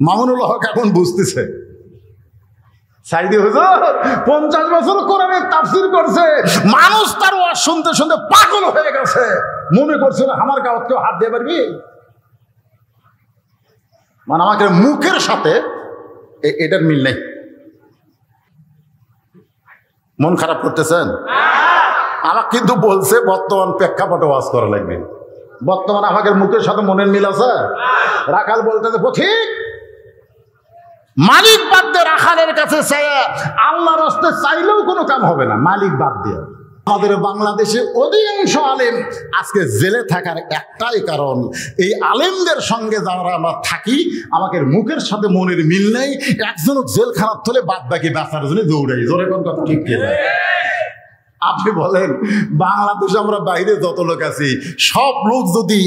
মামুনুল হক এখন বুঝতেছে সাইদি হুজুর 50 বছর কোরআনের তাফসীর করছে, মানুষ তার ওয়াজ শুনতে শুনতে পাগল হয়ে গেছে, মনে করছে আমার গাওয়াত কেউ হাত দিয়ে পারবি? মানে আমাকে মুখের সাথে এটার মিল নেই। মন খারাপ করতেছেন? আমাকে কিন্তু বলছে বর্তমান প্রেক্ষাপটে ওয়াজ করা লাগবে। বর্তমান আমাকে মুখের সাথে মনের মিল আছে। রাখাল বলতেছে পথিক, মালিক বাদ দিয়ে রাখালের কাছে চাই, আল্লাহর রাস্তায় চাইলেও কোনো কাম হবে না, মালিক বাদ দিয়ে। আমাদের বাংলাদেশে অধিকাংশ আলেম আজকে জেলে থাকার একটাই কারণ, এই আলেমদের সঙ্গে যারা আমরা থাকি আমাকে মুখের সাথে মনের মিল নেই। একজন জেলখানার থলে বাদ বাকি বাঁচার জন্য দৌড়াই। জোরে কোন কথা ঠিক কিনা? আপনি বলেন বাংলাদেশে আমরা বাইরে যত লোক আছি সব লোক যদি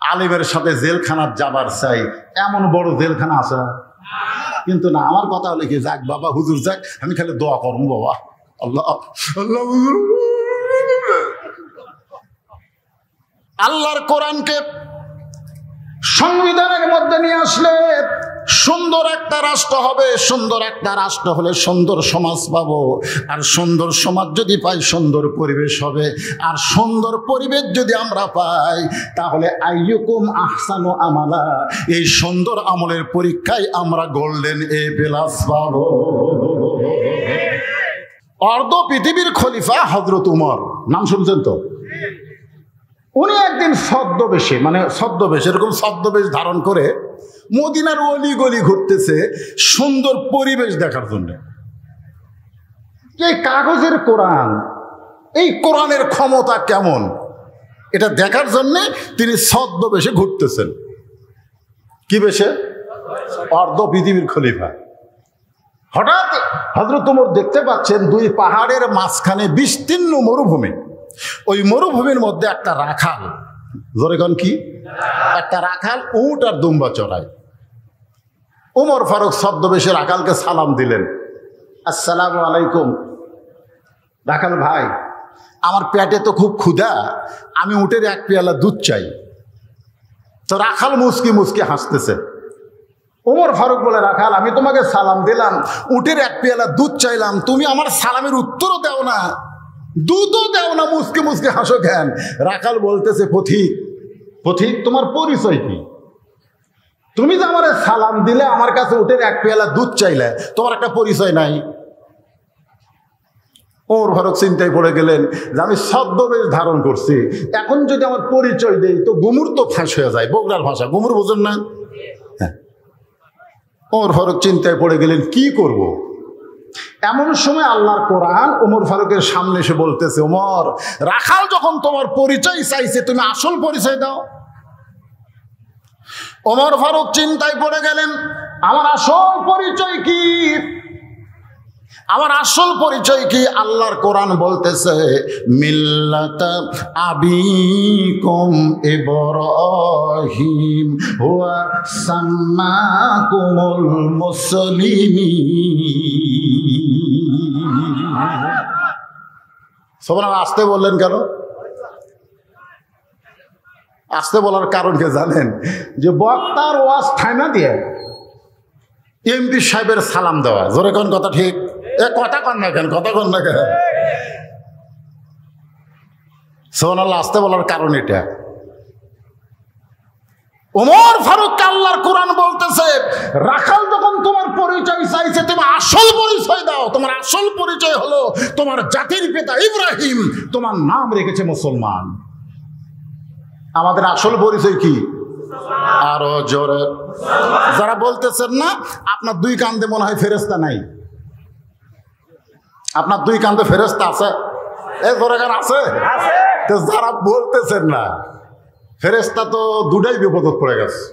আলেমের সাথে জেলখানার যাবার চাই, এমন বড় জেলখানা আছে কিন্তু না। আমার কথা হলে কি, যাক বাবা হুজুর যাক, আমি খালি দোয়া করবো বাবা আল্লাহ আল্লাহ। আল্লাহর কোরআনকে সংবিধানের মধ্যে নিয়ে আসলে সুন্দর একটা রাষ্ট্র হবে। সুন্দর একটা রাষ্ট্র হলে সুন্দর সমাজ পাবো, আর সুন্দর সমাজ যদি পাই সুন্দর পরিবেশ হবে, আর সুন্দর পরিবেশ যদি আমরা পাই তাহলে আইয়ুকুম আহসানু আমালা, এই সুন্দর আমলের পরীক্ষায় আমরা গোল্ডেন এ প্লাস পাবো। অর্ধ পৃথিবীর খলিফা হযরত উমর, নাম শুনছেন তো? উনি একদিন ছদ্মবেশে, মানে ছদ্মবেশ, এরকম ছদ্মবেশ ধারণ করে মদিনার অলি গলি ঘুরতেছে সুন্দর পরিবেশ দেখার জন্য। এই কাগজের কোরআন, এই কোরআনের ক্ষমতা কেমন এটা দেখার জন্য তিনি ছদ্মবেশে ঘুরতেছেন। কি বেশে? অর্ধ পৃথিবীর খলিফা। হঠাৎ হযরত ওমর দেখতে পাচ্ছেন দুই পাহাড়ের মাঝখানে বিস্তীর্ণ মরুভূমি। ওই মরুভূমির মধ্যে একটা রাখাল, জোরে কোন কি, একটা রাখাল উট আর দুম্বা চড়ায়। ওমর ফারুক ছদ্মবেশে রাখালকে সালাম দিলেন, আসসালামু আলাইকুম। রাখাল ভাই, আমার পেটে তো খুব ক্ষুধা, আমি উটের এক পেয়ালা দুধ চাই। তো রাখাল মুচকি মুচকি হাসতেছে। ওমর ফারুক বলে, রাখাল আমি তোমাকে সালাম দিলাম, উটের এক পেয়ালা দুধ চাইলাম, তুমি আমার সালামের উত্তরও দাও না, দুধও দাও না, মুসকে মুসকে হাসো কেন? রাখাল বলতেছে, পথিক পথিক তোমার পরিচয় কি? তুমি যে আমার সালাম দিলে, আমার কাছে উটের এক পেয়ালা দুধ চাইলে, তোমার একটা পরিচয় নাই? ওমর ফারুক চিন্তায় পড়ে গেলেন যে আমি ছদ্মবেশ ধারণ করছি, এখন যদি আমার পরিচয় দেই তো গুমুর তো ফাঁস হয়ে যায়। বগুড়ার ভাষা গুমুর বোঝেন না? হ্যাঁ। ওমর ফারুক চিন্তায় পড়ে গেলেন কি করব। এমন সময় আল্লাহর কোরআন ওমর ফারুকের সামনে এসে বলতেছে, ওমর, রাখাল যখন তোমার পরিচয় চাইছে তুমি আসল পরিচয় দাও। ওমর ফারুক চিন্তায় পড়ে গেলেন, আমার আসল পরিচয় কি? আমার আসল পরিচয় কি? আল্লাহর কোরআন বলতেছে, মিল্লাতা আবিকুম ইব্রাহিম হুয়া সাম্মাকুমুল মুসলিমিন। সবাই আসতে বললেন কেন? আসতে বলার কারণ কে জানেন? যে বক্তার ওয়াজ থাইমা দিয়ে এমপি সাহেবের সালাম দেওয়া। জোরে কোন কথা ঠিক? এ কথা কন না কেন? কথা কন না কেন? সুবহানাল্লাহ, আসতে বলার কারণ এটা। ওমর ফারুক আল্লাহর কোরআন বলতেছে, রাখাল যখন তোমার পরিচয় চাইছে তুমি আসল পরিচয় দাও। তোমার আসল পরিচয় হলো তোমার জাতির পিতা ইব্রাহিম, তোমার নাম রেখেছে মুসলমান। আমাদের আসল পরিচয় কি? আরো জোরে। যারা বলতেছেন না আপনার দুই কান্দে মনে হয় ফেরেশতা নাই, আপনার দুই কান্দে ফেরেশতা আছে? এই জোরে গান আছে? তো যারা বলতেছেন না ফেরেশতা, তো দুটাই বিপদত পড়ে গেছে।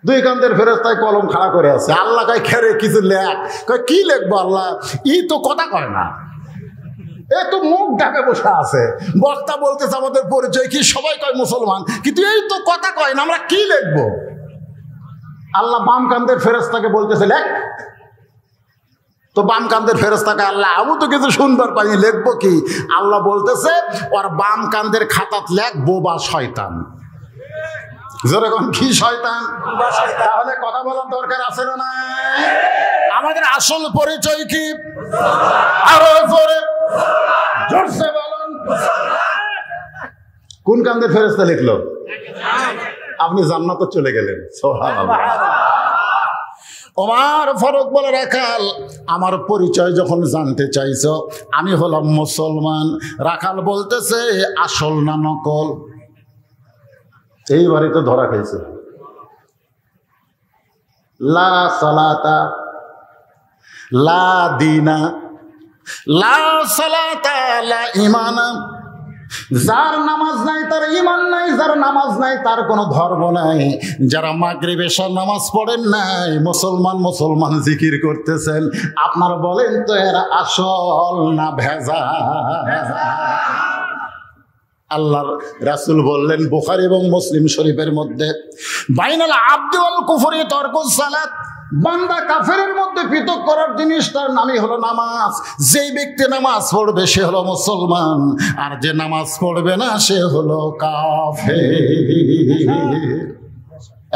দুই কান্দের ফেরেশতায় কলম খাড়া করে আছে। আল্লাহ কয় খেরে কিছু লেখ, কয় কি লিখবো আল্লাহ? ই তো কথা কয় না, এ তো মুখ ঢাকে বসে আছে। বক্তা বলতেছে আমাদের পরিচয় কি, সবাই কয় মুসলমান, কিন্তু এই তো কথা কয় না, আমরা কি লিখবো? আল্লাহ বাম কান্দের ফেরেশতাকে বলতেছে লেখ। তো বাম কান্দের ফেরেশতাকে আল্লাহ, আমি তো কিছু শুনবার পাইনি, লিখবো কি? আল্লাহ বলতেছে ওর বাম কান্দের খাতাত লেখ বোবা শয়তান। জোরে কোন কি শয়তান? তাহলে কথা বলার দরকার আছে না নাই? আমাদের আসল পরিচয় কি? আরো জোরে জোরসে বলুন। কোন কান্দের ফেরেশতা লিখলো? আপনি জান্নাতে চলে গেলেন। সুবহানাল্লাহ। ওমর ফারুক বলে, রাখাল আমার পরিচয় যখন জানতে চাইছো, আমি হলাম মুসলমান। রাখাল বলতেছে আসল না নকল? এইবারই তো ধরা খাইছে। লা সালাতা লা দিনা লা সালাতা লা ঈমানা। যার নামাজ নাই তার ঈমান নাই, যার নামাজ নাই তার কোনো ধর্ম নাই। যারা মাগরিব এশার নামাজ পড়েন নাই, মুসলমান মুসলমান জিকির করতেছেন, আপনারা বলেন তো এরা আসল না ভেজাল? আল্লাহর রাসূল বললেন বুখারী এবং মুসলিম শরীফের মধ্যে, বাইনাল আবদি ওয়াল কুফরি তারকুস সালাত। বান্দা কাফেরের মধ্যে পৃথক করার জিনিস তার নামই হলো নামাজ। যেই ব্যক্তি নামাজ পড়বে সে হলো মুসলমান, আর যে নামাজ পড়বে না সে হলো কাফের।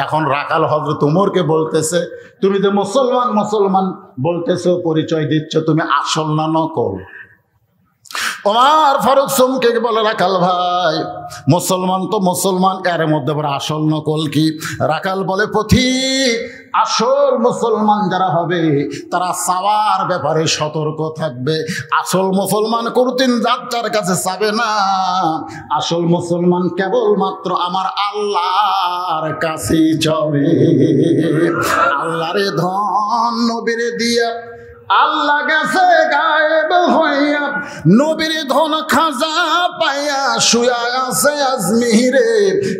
এখন রাখাল হযরত ওমরকে বলতেছে, তুমি তো মুসলমান মুসলমান বলতেছো, পরিচয় দিচ্ছ, তুমি আসল না নকল? ওমর ফারুক চমকে বলে, রাখাল ভাই মুসলমান তো মুসলমান, এর মধ্যে আবার আসল নকল কি? রাখাল বলে, পথিক আসল মুসলমান যারা হবে তারা চাওয়ার ব্যাপারে সতর্ক থাকবে। আসল মুসলমান কোনদিন যার কাছে চাবে না। আসল মুসলমান কেবলমাত্র আমার আল্লাহর কাছেই যাবে। আল্লাহরে ধন নবীরে দিয়া আল্লাহ গেছে গায়েব হইয়া, নবীর ধন খাজা পাইয়া শুয়া আছে আজমিরে।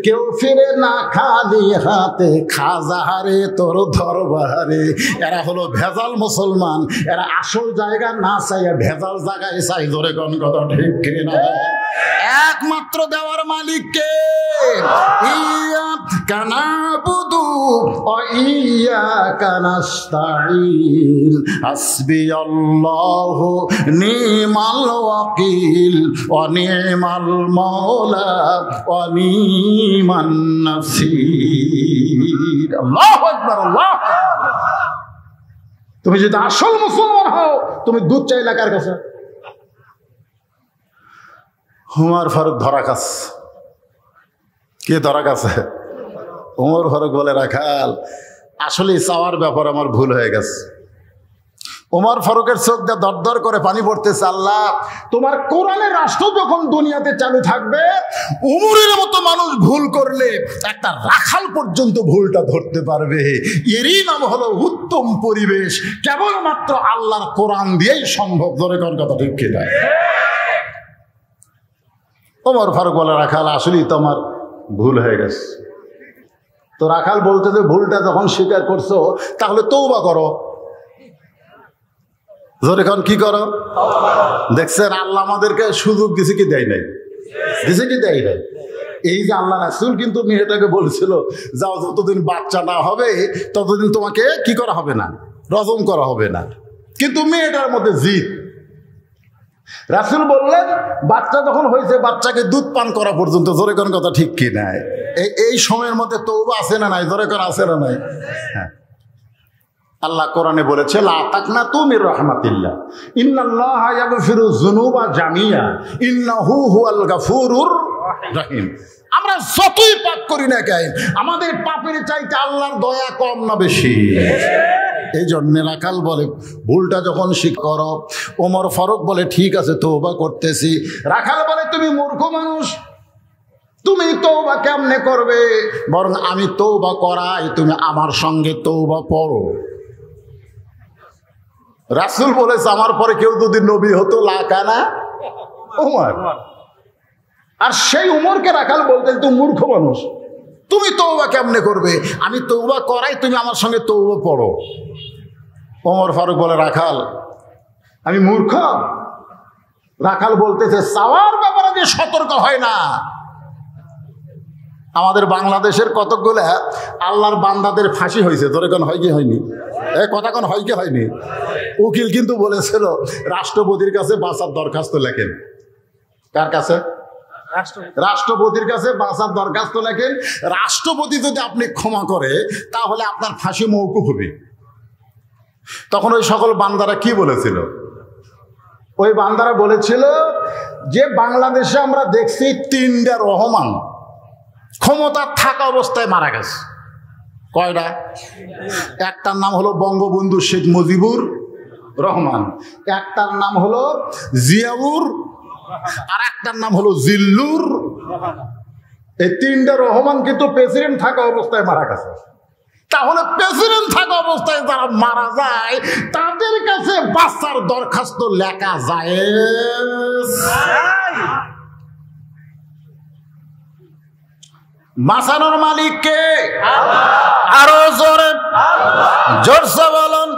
কেউ ফিরে না খালি হাতে, খাজা হারে তোর দরবারে। এরা হলো ভেজাল মুসলমান, এরা আসল জায়গা না চাইয়া ভেজাল জায়গায় চাই। ধরে কোন কথা ঠিক কিনা? একমাত্র দেওয়ার মালিককে, ইয়াকা নাবুদু ওয়া ইয়াকা নাস্তাঈন। হাসবিয়াল্লাহু নি'মাল ওয়াকিল ওয়া নি'মাল মাওলা ওয়া নি'মান নাসীর। আল্লাহু আকবার, আল্লাহু আকবার। তুমি যদি আসল মুসলমান হও, তুমি দুধ চাইলা কার কাছে? ওমর ফারুক ধরা খাচ্ছে। কে ধরা খাচ্ছে? ওমর ফারুক বলে, রাখাল আসলে চাওয়ার ব্যাপার আমার ভুল হয়ে গেছে। ওমর ফারুকের চোখ দিয়ে দরদর করে পানি পড়তেছে। আল্লাহ, তোমার কোরআনের রাষ্ট্র যখন দুনিয়াতে চালু থাকবে, উমরের মতো মানুষ ভুল করলে একটা রাখাল পর্যন্ত ভুলটা ধরতে পারবে। এরই নাম হলো উত্তম পরিবেশ। কেবলমাত্র আল্লাহর কোরআন দিয়েই সম্ভব। ধরে কোন কথা ঠিক কিনা? ওমর ফারুক বলে, রাখাল আসলেই তো আমার ভুল হয়ে গেছে। তো রাখাল বলতে যে ভুলটা যখন স্বীকার করছো, তাহলে তওবা করো। জোরে এখন কি করো? দেখছেন আল্লাহ আমাদেরকে সুযোগ দিছে কি দেয় নাই? দিছে কি দেয় নাই? এই যে আল্লাহ রাসূল কিন্তু মেয়েটাকে বলছিল, যাও যতদিন বাচ্চা না হবে ততদিন তোমাকে কি করা হবে না, রজম করা হবে না। কিন্তু মেয়েটার মধ্যে জিদ। রাসূল বললেন বাচ্চা যখন হয়েছে বাচ্চাকে দুধ পান করা পর্যন্ত। জোরে কোন কথা ঠিক কি নাই? এই সময়ের মধ্যে তওবা আছে না নাই? জোরে কোন আছে না নাই? হ্যাঁ, আল্লাহ কোরআনে বলেছে, লা তাকনাতু মির রাহমাতিল্লাহ ইন্নাল্লাহা ইয়াগফিরু যুনুবা জামিয়া ইন্নাহু হুয়াল গাফুরুর রহিম। আমরা যতই পাপ করি না কেন, আমাদের পাপের চাইতে আল্লাহর দয়া কম না বেশি? এই জন্য রাখাল বলে, ভুলটা যখন স্বীকার করো। ওমর ফারুক বলে, ঠিক আছে তওবা করতেছি। রাখাল বলে, তুমি মূর্খ মানুষ, তুমি তওবা কেমনে করবে? বরং আমি তওবা করাই, তুমি আমার সঙ্গে তওবা পড়ো। রাসূল বলেছে, আমার পরে কেউ যদি নবী হতো লাকানা ওমর। আর সেই উমরকে রাখাল বলতে, তুমি মূর্খ মানুষ, তুমি তওবা কেমনে করবে? আমি তওবা করাই, তুমি আমার সঙ্গে তওবা পড়ো। ওমর ফারুক বলে, রাখাল আমি মূর্খ? রাখাল বলতেছে, চাওয়ার ব্যাপারে যে সতর্ক হয় না। আমাদের বাংলাদেশের কতকগুলো আল্লাহর বান্দাদের ফাঁসি হয়েছে। তোর এখন হয় কি হয়নি? কথা কোন হয় কি হয়নি? উকিল কিন্তু বলেছিল রাষ্ট্রপতির কাছে বাঁচার দরখাস্ত লেখেন। কার কাছে? রাষ্ট্রপতির কাছে বাঁচার দরখাস্ত লেখেন, রাষ্ট্রপতি যদি আপনি ক্ষমা করে তাহলে আপনার ফাঁসি মওকুফ হবে। তখন ওই সকল বান্দারা কি বলেছিল? ওই বান্দারা বলেছিল যে বাংলাদেশে আমরা দেখছি 3টা রহমান ক্ষমতা থাকা অবস্থায় মারা গেছে। কয়টা? একটার নাম হলো বঙ্গবন্ধু শেখ মুজিবুর রহমান, একটার নাম হলো জিয়াউর, আর একটার নাম হলো জিল্লুর। এই 3টা রহমান কিন্তু প্রেসিডেন্ট থাকা অবস্থায় মারা গেছে। তাহলে প্রেসিডেন্ট থাকা অবস্থায় যারা মারা যায় তাদের কাছে বাঁচার দরখাস্ত লেখা যায়? বাঁচানোর মালিক কে? আরো জোরে জোরসে বলুন।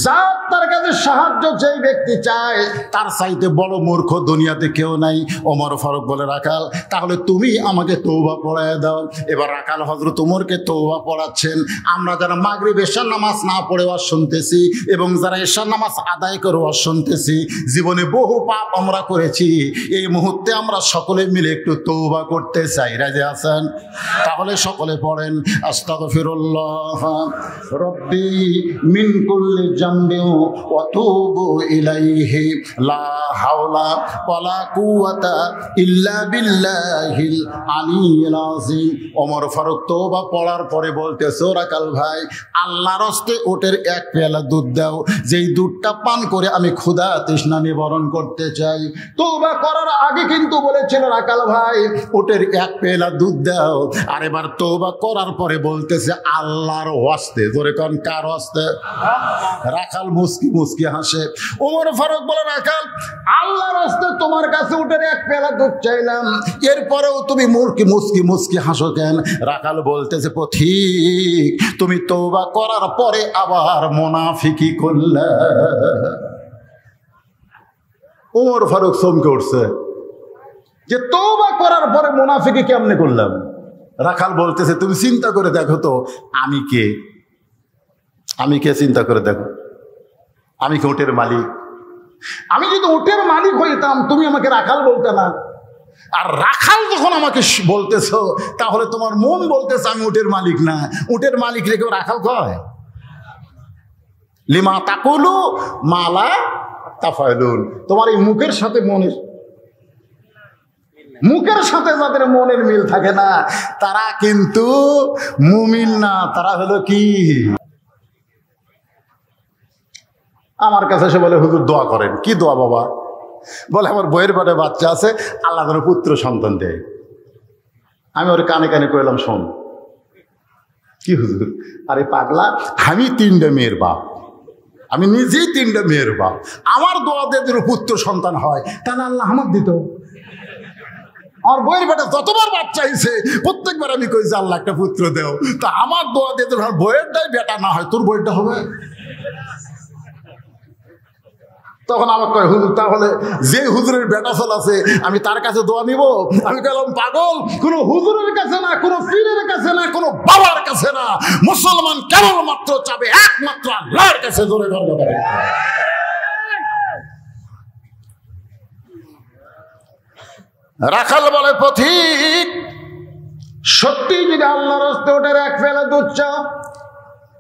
যার তার কাছে সাহায্য যেই ব্যক্তি চায় তার চাইতে বড় মূর্খ দুনিয়াতে কেউ নাই। ওমর ফারুক বলে, রাখাল তাহলে তুমি আমাকে তওবা পড়ায় দাও। এবার রাখাল হযরত ওমরকে তওবা পড়াচ্ছেন। আমরা যারা মাগরিব এশার নামাজ না পড়ে ওয়াজ শুনতেছি এবং যারা এশার নামাজ আদায় করে ওয়াজ শুনতেছি, জীবনে বহু পাপ আমরা করেছি। এই মুহূর্তে আমরা সকলে মিলে একটু তওবা করতে চাই। রাজি আছেন? তাহলে সকলে পড়েন, আস্তাগফিরুল্লাহ রব্বি মিন কুল্লি জামবিন ওয়া তুবু ইলাইহি লা হাওলা ওয়ালা কুওয়াতা ইল্লা বিল্লাহিল আলিয়্যিল আযীম। ওমর ফারুক তওবা পড়ার পরে বলতেছে, রাকাল ভাই আল্লাহর হস্তে ওটের 1 পেয়ালা দুধ দাও, যেই দুধটা পান করে আমি ক্ষুধা তৃষ্ণা নিবারণ করতে চাই। তওবা করার আগে কিন্তু বলেছিল রাকাল ভাই ওটের 1 পেয়ালা দুধ দাও, আর এবার তওবা করার পরে বলতেছে আল্লাহর হস্তে। জোরে কোন কার হস্তে? রাখাল মুস্কি মুস্কি হাসে। ওমর ফারুক বলে, রাখাল আল্লাহর হস্তে তোমার কাছে উঠে 1 পেয়ালা দুধ চাইলাম, এরপরেও তুমি মুস্কি মুস্কি মুস্কি হাসো কেন? রাখাল বলতেছে, পথিক তুমি তওবা করার পরে আবার মুনাফিকি করলে। ওমর ফারুক চমকে উঠছে যে তওবা করার পরে মুনাফিকি কেমনে করলাম? রাখাল বলতেছে, তুমি চিন্তা করে দেখো তো আমি কে? আমি কে চিন্তা করে দেখো। আমি কি উটের মালিক? আমি যদি উটের মালিক হইতাম তুমি আমাকে রাখাল বলতে না। আর রাখাল যখন আমাকে বলতেছো তাহলে তোমার মন বলতেছে আমি উটের মালিক না। উটের মালিক রেখে রাখাল কয়? লিমা তাকুলু মালা তাফাইলুন। তোমার এই মুখের সাথে যাদের মনের মিল থাকে না তারা কিন্তু মুমিন না, তারা হলো কি? আমার কাছে এসে বলে, হুজুর দোয়া করেন। কি দোয়া বাবা? বলে আমার বইয়ের পেটে বাচ্চা আছে, আল্লাহ যেন পুত্র সন্তান দেয়। আমি ওর কানে কানে কইলাম, শোন। কি হুজুর? আরে পাগলা, আমি 3টা মেয়ের বাপ, আমি নিজেই 3টা মেয়ের বাপ। আমার দোয়া দিয়ে যেন পুত্র সন্তান হয় তাহলে আল্লাহ আমার দিত। আমার বইয়ের বেটা যতবার বাচ্চা হয়েছে প্রত্যেকবার আমি কই যে আল্লাহ একটা পুত্র দেও। তা আমার দোয়া দিয়ে বইয়েরটাই বেটা না হয় তোর বইটা হবে। তখন আমার কয়, হুজুর তাহলে যে হুজুরের বেটা চল আছে আমি তার কাছে দোয়া নিব? আমি বললাম, পাগল, কোনো হুজুরের কাছে না, কোনো পীরের কাছে না, কোনো বাবার কাছে না। মুসলমান কেবলমাত্র চাবে একমাত্র আল্লাহর কাছে। জোরে গর্ব করে। রাখাল বলে, পথিক সত্যি যদি আল্লাহর হস্তে ওটার 1 পেয়ালা দুধ চাও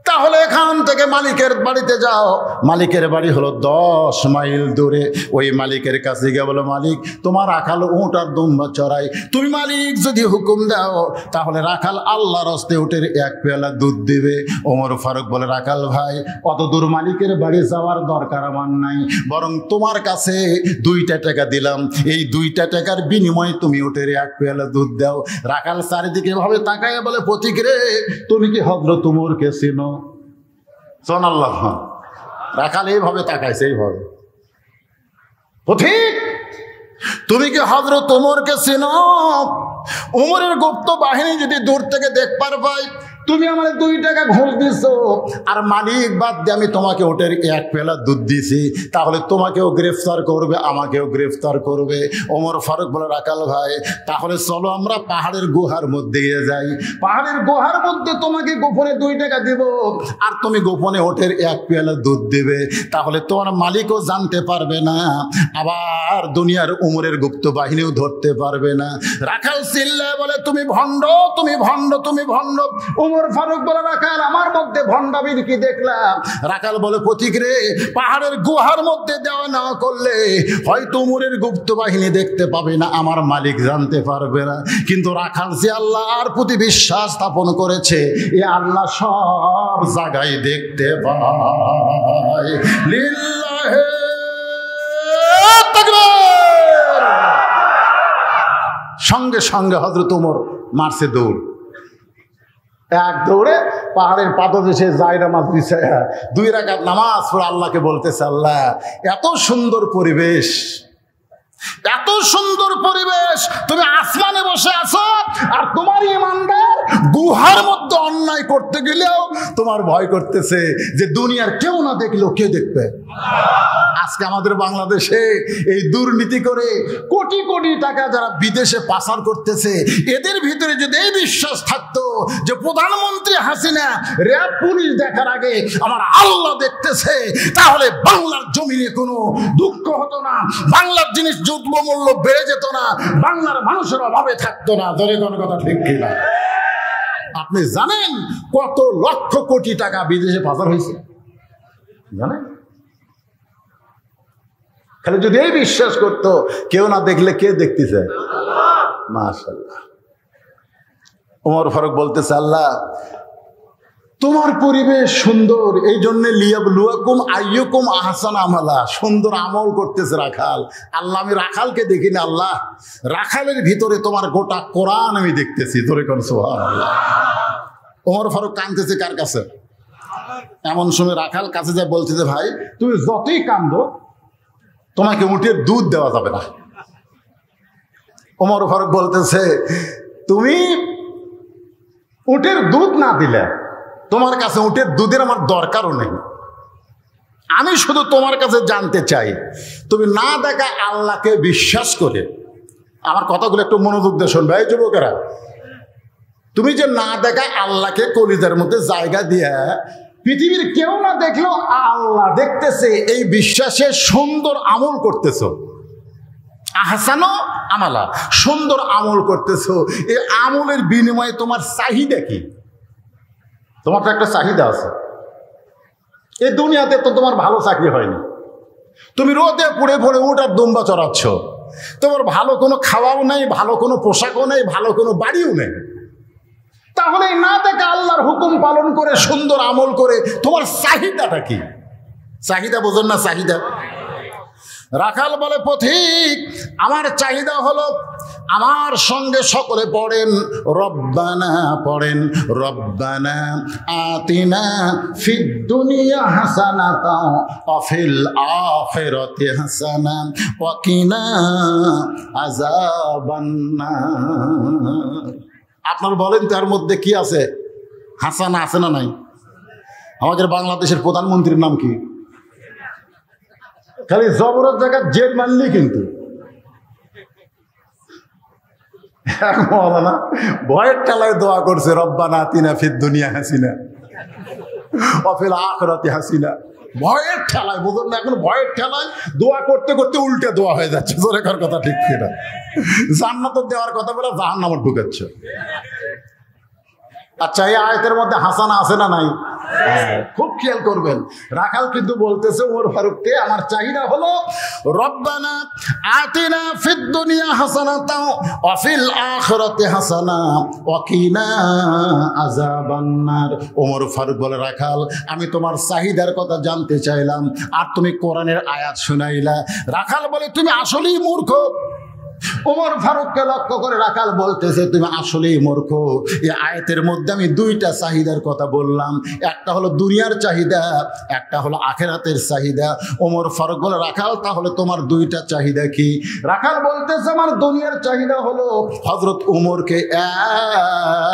তাহলে এখান থেকে মালিকের বাড়িতে যাও। মালিকের বাড়ি হলো 10 মাইল দূরে। ওই মালিকের কাছে গিয়ে বলো, মালিক তোমার রাখাল উট আর দুম্বা চড়াই। তুমি মালিক যদি হুকুম দাও তাহলে রাখাল আল্লাহর হস্তে উটের 1 পেয়ালা দুধ দিবে। ওমর ফারুক বলে, রাখাল ভাই অত দূর মালিকের বাড়ি যাওয়ার দরকার আমার নাই, বরং তোমার কাছে 2টা টাকা দিলাম, এই 2টা টাকার বিনিময়ে তুমি উটের 1 পেয়ালা দুধ দাও। রাখাল চারিদিকে ভাবে তাকায় বলে, পথিক রে তুমি কি হযরত ওমরকে চিনো? সুবহানাল্লাহ। রাখাল এইভাবে তাকাইছে, এইভাবে। পথিক তুমি কি হযরত ওমরকে চিনো? ওমরের গুপ্ত বাহিনী যদি দূর থেকে দেখবার পায় তুমি আমার 2 টাকা ঘুষ দিছো, আর মালিক বাদ দিয়ে আমি তোমাকে ওটের 1 পেলা দুধ দিছি, তাহলে তোমাকেও গ্রেফতার করবে, আমাকেও গ্রেফতার করবে। ওমর ফারুক বলে, রাখাল ভাই তাহলে চলো আমরা পাহাড়ের গুহার মধ্যে গিয়ে যাই, পাহাড়ের গুহার মধ্যে তোমাকে গোপনে 2 টাকা দিব, আর তুমি গোপনে ওটের 1 পেলা দুধ দিবে, তাহলে তোমার মালিকও জানতে পারবে না, আবার দুনিয়ার উমরের গুপ্ত বাহিনীও ধরতে পারবে না। রাখাল চিল্লায় বলে, তুমি ভণ্ড, তুমি ভণ্ড, তুমি ভণ্ড। ওমর ফারুক বলে, রাখাল আমার মধ্যে ভণ্ডামির কি দেখলাম? রাখাল বলে, পথিক রে, পাহাড়ের গুহার মধ্যে দেওয়া না করলে হয়তো উমরের গুপ্ত বাহিনী দেখতে পাবে না, আমার মালিক জানতে পারবে না, কিন্তু রাখাল যে আল্লাহর প্রতি বিশ্বাস স্থাপন করেছে, এ আল্লাহ সব জায়গায় দেখতে পায়। লিল্লাহে তাকবীর। সঙ্গে সঙ্গে হযরত ওমর মারছে দৌড়, এক দৌড়ে পাহাড়ের পাদদেশে জায়নামাজ বিছায় 2 রাকাত নামাজ পড়ে আল্লাহকে বলতেছে, আল্লাহ এত সুন্দর পরিবেশ, এত সুন্দর পরিবেশ, তুমি আসমানে বসে আছো, আর তোমার ইমানদার গুহার মধ্যে অন্যায় করতে গেলেও তোমার ভয় করতেছে যে দুনিয়ার কেউ না দেখলেও কে দেখবে। আজকে আমাদের বাংলাদেশে এই দুর্নীতি করে কোটি কোটি টাকা যারা বিদেশে পাচার করতেছে, এদের ভিতরে যদি এই বিশ্বাস থাকতো যে প্রধানমন্ত্রী হাসিনা র্যাব পুলিশ দেখার আগে আমার আল্লাহ দেখতেছে, তাহলে বাংলার জমিনে কোনো দুঃখ হতো না, বাংলার জিনিস দ্রব্যমূল্য বেড়ে যেত না, বাংলার মানুষের অভাবে থাকতো না। ধরে কোনো কথা ঠিক কিনা? আপনি জানেন কত লক্ষ কোটি টাকা বিদেশে পাচার হয়েছে? জানেন? খালি যদি এই বিশ্বাস করতো কেউ না দেখলে কে দেখতেছে? মাশাআল্লাহ। ওমর ফারুক বলতেছে, আল্লাহ তোমার পরিবেশ সুন্দর, এই জন্য লিয়াবলুয়াকুম আইয়ুকুম আহসানু আমালা, সুন্দর আমল করতেছে রাখাল। আল্লাহ আমি রাখালকে দেখি না, আল্লাহ রাখালের ভিতরে তোমার গোটা কোরআন আমি দেখতেছি। তোরে কোন সুবহানাল্লাহ। ওমর ফারুক কাঁদতেছে কার কাছে? এমন সময় রাখাল কাছে যা বলছে যে, ভাই তুমি যতই কান্দো তোমাকে উটের দুধ দেওয়া যাবে না। ওমর ফারুক বলতেছে, তুমি উটের দুধ না দিলে তোমার কাছে উটের দুধের আমার দরকারও নেই, আমি শুধু তোমার কাছে জানতে চাই তুমি না দেখা আল্লাহকে বিশ্বাস করে, আমার কথাগুলো একটু মনোযোগ দিয়ে শুনবে এই যুবকেরা, তুমি যে না দেখা আল্লাহকে কলিজার মধ্যে জায়গা দিয়ে পৃথিবীর কেউ না দেখলেও আল্লাহ দেখতেছে, এই বিশ্বাসে সুন্দর আমল করতেছো, আহসানু আমালা, সুন্দর আমল করতেছো, এই আমলের বিনিময়ে তোমার চাহিদা কি? তোমার তো একটা চাহিদা আছে। এই দুনিয়াতে তো তোমার ভালো চাকরি হয়নি, তুমি রোদে পুড়ে পুড়ে উট আর দুম্বা চড়াচ্ছ, তোমার ভালো কোনো খাওয়াও নেই, ভালো কোনো পোশাকও নেই, ভালো কোনো বাড়িও নেই, তাহলে না দেখে আল্লাহর হুকুম পালন করে সুন্দর আমল করে তোমার চাহিদাটা কি? চাহিদা বোঝেন না? চাহিদা। রাখাল বলে, পথিক আমার চাহিদা হলো আমার সঙ্গে সকলে পড়েন রব্বানা, পড়েন রব্বানা আতিনা ফিদ দুনিয়া হাসানাতাও ওয়া ফিল আখিরাতি হাসানা ওয়া কিনা আযাবান্নার। আপনারা বলেন তার মধ্যে কি আছে? হাসানা আছে না নাই? আমাদের বাংলাদেশের প্রধানমন্ত্রীর নাম কি? খালি জবরের জায়গায় জের মানলি, কিন্তু মৌলানা ভয়ের ঠেলায় দোয়া করছে রব্বানা আতিনা ফিদ দুনিয়া হাসিনা ওয়া ফিল আখিরাতি হাসিনা। ভয়ের ঠেলায়, বুঝুন না, এখন ভয়ের ঠেলায় দোয়া করতে করতে উল্টে দোয়া হয়ে যাচ্ছে। জোরে কার কথা ঠিক কিনা? জান্নাত দেওয়ার কথা বলে জাহান্নামে ঢুকাচ্ছে। আচ্ছা, এই আয়াতের মধ্যে হাসানা আছে না নাই? খুব খেয়াল করবেন। রাখাল কিন্তু বলতেছে ওমর ফারুককে, আমার চাহিদা হলো রব্বানা আতিনা ফিদ দুনিয়া হাসানাতাও ওয়া ফিল আখিরাতি হাসানা ওয়া কিনা আযাবান্নার। ওমর ফারুক বলে, রাখাল আমি তোমার চাহিদার কথা জানতে চাইলাম, আর তুমি কোরআনের আয়াত শুনাইলা। রাখাল বলে, তুমি আসলেই মূর্খ, ওমর ফারুককে লক্ষ্য করে রাখাল বলতেছে, তুমি আসলেই মূর্খ। এই আয়াতের মধ্যে আমি দুইটা চাহিদার কথা বললাম, একটা হলো দুনিয়ার চাহিদা, একটা হলো আখিরাতের চাহিদা। ওমর ফারুক বলে, রাখাল তাহলে তোমার দুইটা চাহিদা কি? রাখাল বলতেছে, আমার দুনিয়ার চাহিদা হলো হযরত ওমরকে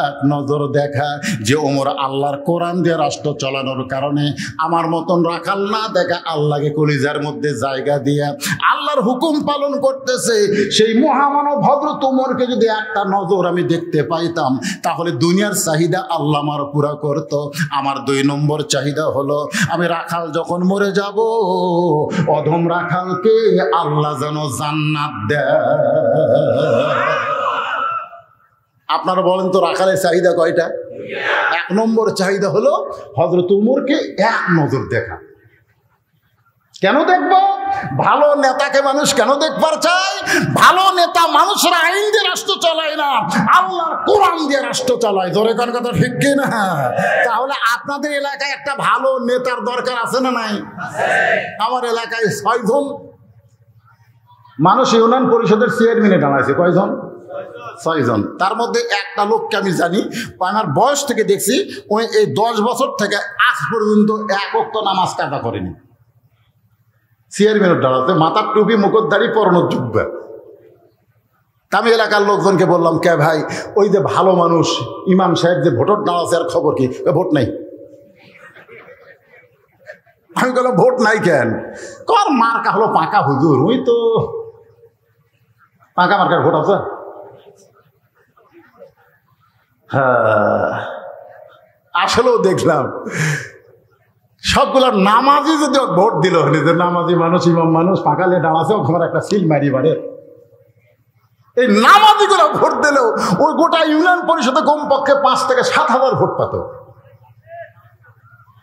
এক নজর দেখা, যে ওমর আল্লাহর কোরআন দিয়ে রাষ্ট্র চালানোর কারণে আমার মতন রাখাল না দেখা আল্লাহকে কলিজার মধ্যে জায়গা দিয়া আল্লাহর হুকুম পালন করতেছে, সেই মহামানব হযরত ওমরকে যদি একটা নজর আমি দেখতে পাইতাম তাহলে দুনিয়ার চাহিদা আল্লাহ আমার পুরা করত। আমার 2 নম্বর চাহিদা হলো, আমি রাখাল যখন মরে যাব, অধম রাখালকে আল্লাহ যেন জান্নাত দেয়। আপনারা বলেন তো রাখালের চাহিদা কয়টা? 1 নম্বর চাহিদা হলো হযরত ওমরকে এক নজর দেখা। কেন দেখব? ভালো নেতাকে মানুষ কেন দেখবার চায়? ভালো নেতা মানুষরা আইন দিয়ে রাষ্ট্র চালায় না, আল্লাহর কোরআন দিয়ে রাষ্ট্র চালায়। জোরে কোন কথা ঠিক কি না? তাহলে আপনাদের এলাকায় একটা ভালো নেতার দরকার আছে না নাই? আমার এলাকায় 6 জন মানুষ ইউনিয়ন পরিষদের চেয়ারম্যানে দাঁড়াইছে। কয়জন? 6 জন। তার মধ্যে একটা লোককে আমি জানি, আমার বয়স থেকে দেখছি, ওই এই 10 বছর থেকে আজ পর্যন্ত 1 ওয়াক্ত নামাজ কাজা করেনি। চেয়ারম্যানের দাঁড়াতে মাথার টুপি মুখোশধারী পরনের জুব্বা। আমি এলাকার লোকজনকে বললাম, কে ভাই, ওই যে ভালো মানুষ ইমাম সাহেব যে ভোটার দাঁড়াচ্ছে, আর খবর কি? ভোট নাই। আমি বললাম, ভোট নাই কেন? কর মার্কা হলো পাকা হুজুর। ওই তো পাকা মার্কার ভোট আছে। হ্যাঁ, আসলেও দেখলাম সবগুলার নামাজি যদি ভোট দিল, যে নামাজি মানুষ ইমাম মানুষ পাকালে দাঁড়াছে, ওখানে একটা সিল মারি বাড়ে। এই নামাজি গুলো ভোট দিলেও ওই গোটা ইউনিয়ন পরিষদে কমপক্ষে 5 থেকে 7,000 ভোট পাত,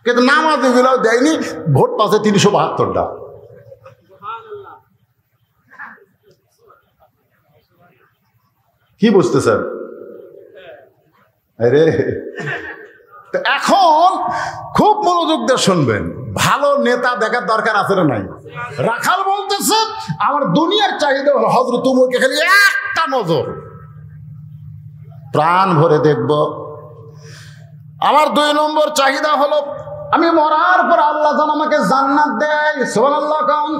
কিন্তু নামাজি গুলো দেয়নি। ভোট পাচ্ছে 372টা। কি বুঝতেছেন? আরে এখন খুব মনোযোগ দিয়ে শুনবেন, ভালো নেতা দেখার দরকার আছে না নাই? রাখাল বলতেছে, আমার দুনিয়ার চাহিদা হলো হযরত ওমরকে খালি একটা নজর প্রাণ ভরে দেখব। আমার 2 নম্বর চাহিদা হলো, আমি মরার পর আল্লাহ যেন আমাকে জান্নাত দেয়। সুবহানাল্লাহ কোন?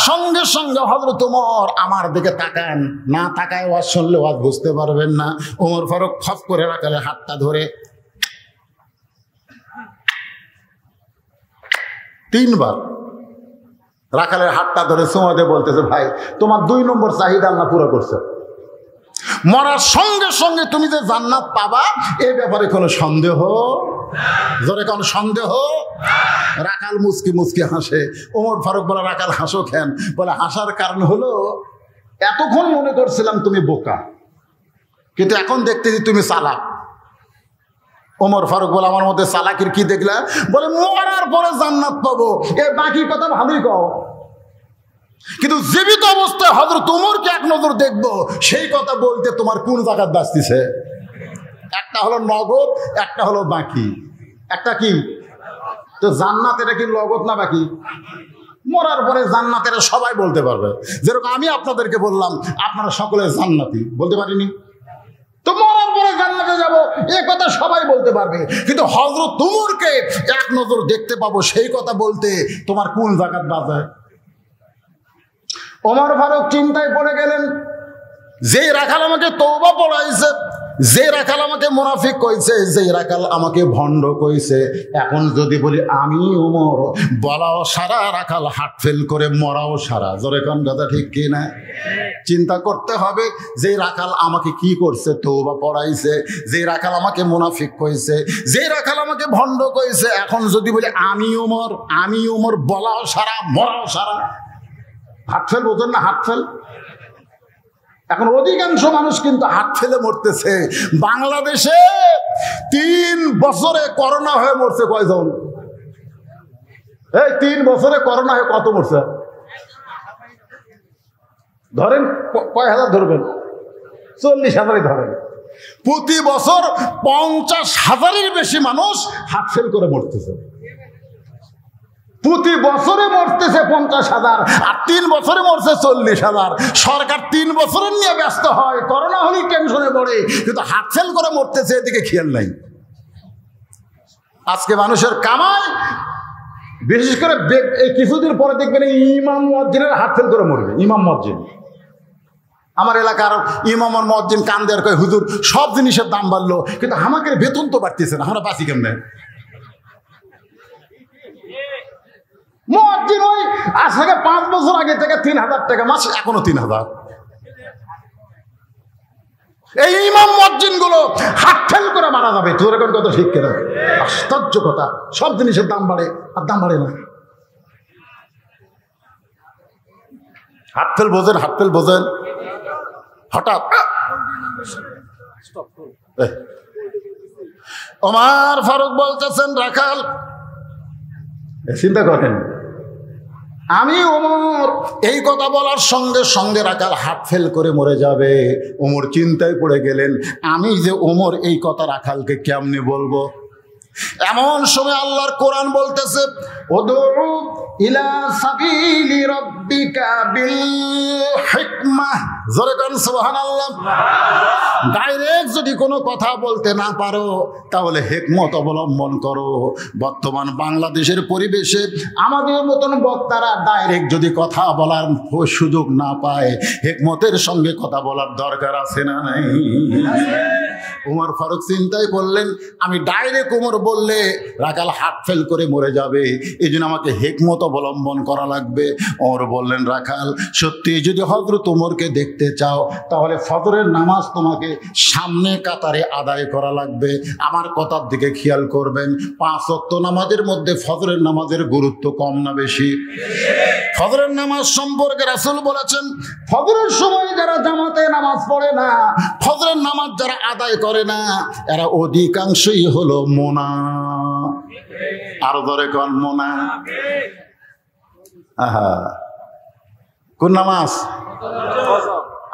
সঙ্গে সঙ্গে হযরত ওমর আমার দিকে তাকান, না তাকায় ওয়াজ শুনলে ওয়াজ বুঝতে পারবেন না। ওমর ফারুক খপ করে রাখালের হাতটা ধরে 3 বার রাখালের হাতটা ধরে চুমা দিয়ে বলতেছে, ভাই তোমার 2 নম্বর চাহিদা আল্লাহ পুরো করছে। মরার সঙ্গে সঙ্গে তুমি যে জান্নাত পাবা, এই ব্যাপারে কোনো সন্দেহ? জোরে কোনো সন্দেহ? রাখাল মুচকি মুচকি হাসে। ওমর ফারুক বলে, রাখাল হাসো কেন? বলে, হাসার কারণ হলো এতক্ষণ মনে করছিলাম তুমি বোকা, কিন্তু এখন দেখতেছি তুমি চালাক। ওমর ফারুক বলে, আমার মধ্যে চালাকির কি দেখলা? বলে, মরার পরে জান্নাত পাবো, এ বাকি কথা ভালোই কও, কিন্তু জীবিত অবস্থায় হযরত ওমরকে এক নজর দেখবো, সেই কথা বলতে তোমার কোন জায়গায় বাঁচতেছে? একটা হলো নগদ, একটা হলো বাকি। একটা কি? তো জান্নাত, এটা কি নগদ না বাকি? মরার পরে জান্নাতের সবাই বলতে পারবে। যেরকম আমি আপনাদেরকে বললাম আপনারা সকলে জান্নাতি, বলতে পারিনি? তো মরার পরে জান্নাতে যাব, এ কথা সবাই বলতে পারবে, কিন্তু হযরত ওমরকে এক নজর দেখতে পাবো, সেই কথা বলতে তোমার কোন জায়গায় বাজায়? ওমর ফারুক চিন্তায় পড়ে গেলেন। যেই রাখাল আমাকে তওবা পড়াইছে, যে রাখাল আমাকে মুনাফিক কইছে, যে রাখাল আমাকে ভণ্ড কইছে, এখন যদি বলি আমি ওমর, বলাও সারা, রাখাল হার্ট ফেল করে মরাও সারা। জোরে কোন কথা ঠিক কি না? চিন্তা করতে হবে, যে রাখাল আমাকে কি করছে, তওবা পড়াইছে, যে রাখাল আমাকে মুনাফিক কইছে, যে রাখাল আমাকে ভণ্ড কইছে, এখন যদি বলি আমি ওমর, বলাও সারা মরাও সারা। হার্ট ফেল বোঝেন না? Heart fail. এখন অধিকাংশ মানুষ কিন্তু হাত ফেলে মরতেছে। বাংলাদেশে 3 বছরে করোনা হয়ে মরছে কয়জন? এই 3 বছরে করোনা হয়ে কত মরছে? ধরেন কয় হাজার ধরবেন? 40,000 ধরেন। প্রতি বছর 50,000-এর বেশি মানুষ হাত ফেল করে মরতেছে। প্রতি বছরে মরতেছে 50,000, আর 3 বছরে মরছে 40,000। সরকার 3 বছরের নিয়ে ব্যস্ত হয়, করোনা হলেই টেনশনে পড়ে, কিন্তু হাত ফেল করে মরতেছে, এদিকে খেয়াল নাই। আজকে মানুষের কামাই, বিশেষ করে এই কিছুদিন পরে দেখবেন ইমাম মুয়াজ্জিনের হাত ফেল করে মরবে। ইমাম মুয়াজ্জিন, আমার এলাকার ইমাম আর মুয়াজ্জিন কান দেয়ার কয়, হুজুর সব জিনিসের দাম বাড়লো, কিন্তু আমাদের বেতন তো বাড়তেছে না, আমরা বাঁচি কেমনে? মুয়াজ্জিন ওই আজ থেকে 5 বছর আগে থেকে 3,000 টাকা মাস, এখনো 3,000। এই ইমাম মুয়াজ্জিন গুলো হাত ফেল করে মারা যাবে। তোর এখন কত ঠিক কেনা? আশ্চর্য কথা, সব জিনিসের দাম বাড়ে আর দাম বাড়ে না। হাত ফেল বোঝেন, হাত ফেল বোঝেন। হঠাৎ ওমর ফারুক বলতেছেন, রাখাল চিন্তা করেন, আমি ওমর এই কথা বলার সঙ্গে সঙ্গে রাখাল হাত ফেল করে মরে যাবে। ওমর চিন্তায় পড়ে গেলেন, আমি যে ওমর এই কথা রাখালকে কেমনে বলবো? এমন সময় আল্লাহর কোরআন বলতেছে, উদউ ইলা সাবিলি রাব্বিকা বিল হিকমাহ। জোরে কোন সুবহানাল্লাহ। ডাইরেক্ট যদি কোনো কথা বলতে না পারো তাহলে হিকমত অবলম্বন করো। বর্তমান বাংলাদেশের পরিবেশে আমাদের মতন বক্তারা ডাইরেক্ট যদি কথা বলার সুযোগ না পায়, হিকমতের সঙ্গে কথা বলার দরকার আছে না নাই? ওমর ফারুক চিন্তায় করলেন, আমি ডাইরেক্ট ওমর বললে রাখাল হাত ফেল করে মরে যাবে, এই জন্য আমাকে হিকমত অবলম্বন করা লাগবে। ওমর বললেন, রাখাল সত্যি যদি হযরত ওমরকে দেখতে চাও তাহলে ফজরের নামাজ তোমাকে সামনে কাতারে আদায় করা লাগবে। আমার কথার দিকে খেয়াল করবেন, 5 ওয়াক্ত নামাজের মধ্যে ফজরের নামাজের গুরুত্ব কম না বেশি? ফজরের নামাজ সম্পর্কে রাসূল বলেছেন, ফজরের সময় যারা জামাতে নামাজ পড়ে না, ফজরের নামাজ যারা আদায় করে না, এরা অধিকাংশই হলো মোনা। আরো ধরে কোন মোনা? আহা, কোন নামাজ?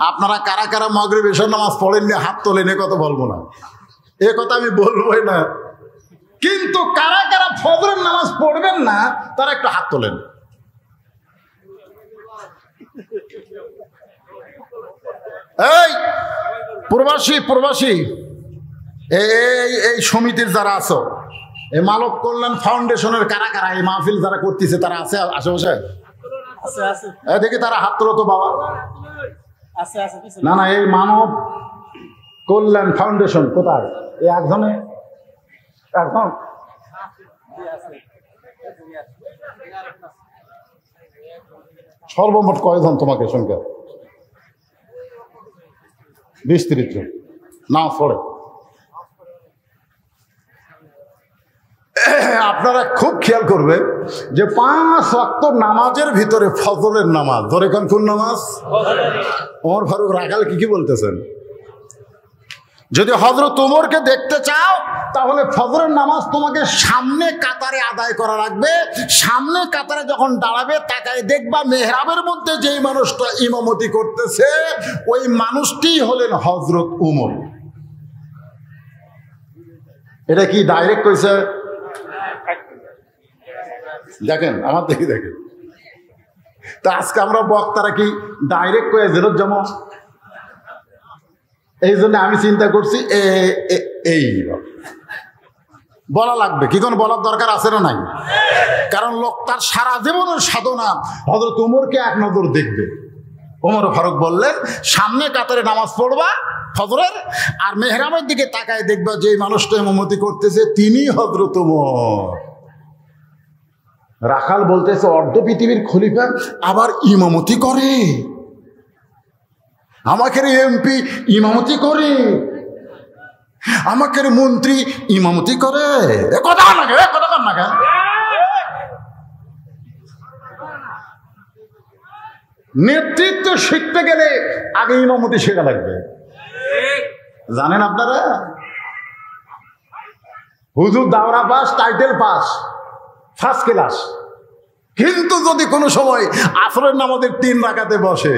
আপনারা কারা কারা মাগরিব এশার নামাজ পড়েননি হাত তোলেন, এ কথা বলবো না, এ কথা আমি বলবোই না। কিন্তু কারা কারা ফজরের নামাজ পড়বেন না তারা একটু হাত তোলেন। এই প্রবাসী এই সমিতির যারা আছো, এই মানব কল্যাণ ফাউন্ডেশনের কারা কারা এই মাহফিল যারা করতেছে তারা আছে আশেপাশে? দেখি তারা হাত তোলো তো বাবা। না না, এই মানব কল্যাণ ফাউন্ডেশন কোথায়? এই একজন সর্বমোট কয়জন তোমাকে সংখ্যা? 20-30 জন না পড়ে। আপনারা খুব খেয়াল করবেন যে 5 ওয়াক্ত নামাজের ভিতরে ফজরের নামাজ, ধরে কোন নামাজ? ওমর ফারুক রাখাল কি বলতেছেন? যদি হযরত ওমরকে দেখতে চাও তাহলে ফজরের নামাজ তোমাকে সামনে কাতারে আদায় করা লাগবে। সামনে কাতারে যখন দাঁড়াবে তাকায় দেখবা মেহরাবের মধ্যে যেই মানুষটা ইমামতি করতেছে ওই মানুষটি হলেন হযরত ওমর। এটা কি ডাইরেক্ট কইছে? দেখেন আমার দেখেন, তা আজকে আমরা বক্তারা কি ডাইরেক্ট কয়ে জেরত জমা? এই জন্য আমি চিন্তা করছি এই বলা লাগবে, কি কোন বলার দরকার আছে না নাই? কারণ লোক তার সারা জীবনের সাধনা হযরত ওমরকে এক নজর দেখবে। ওমর ফারুক বললেন, সামনে কাতারে নামাজ পড়বা ফজরের, আর মেহরাবের দিকে তাকায় দেখবা যে মানুষটা ইমামতি করতেছে তিনি হযরত ওমর। রাখাল বলতেছে, অর্ধ পৃথিবীর খলিফা আবার ইমামতি করে, আমাকে এমপি ইমামতি করে, আমাকে মন্ত্রী ইমামতি করে, কথা না কেন? নেতৃত্ব শিখতে গেলে আগে ইমামতি শেখা লাগবে। জানেন আপনারা, হুজুর দাওরা pass, title pass, first class, কিন্তু যদি কোনো সময় আসরের নামাজের 3 রাকাতে বসে,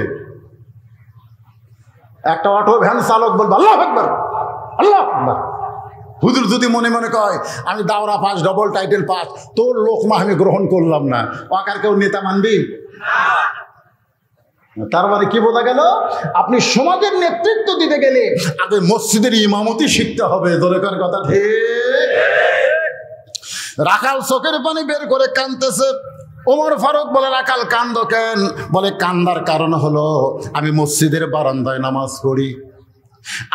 একটা অটো ভ্যান চালক বলবে আল্লাহু আকবার, আল্লাহু আকবার, হুজুর যদি মনে মনে কয় আমি দাওরা পাস, ডবল টাইটেল পাস, তোর লোকমা আমি গ্রহণ করলাম না, ওকার কেউ নেতা মানবি? তার মানে কি বোঝা গেল? আপনি সমাজের নেতৃত্ব দিতে গেলে আগে মসজিদের ইমামতি শিখতে হবে। দরকার কথা ঠিক। রাখাল চোখের পানি বের করে কাঁদতেছে। ওমর ফারুক বলে, রাখাল কান্দো কেন? বলে, কান্দার কারণ হলো আমি মসজিদের বারান্দায় নামাজ পড়ি,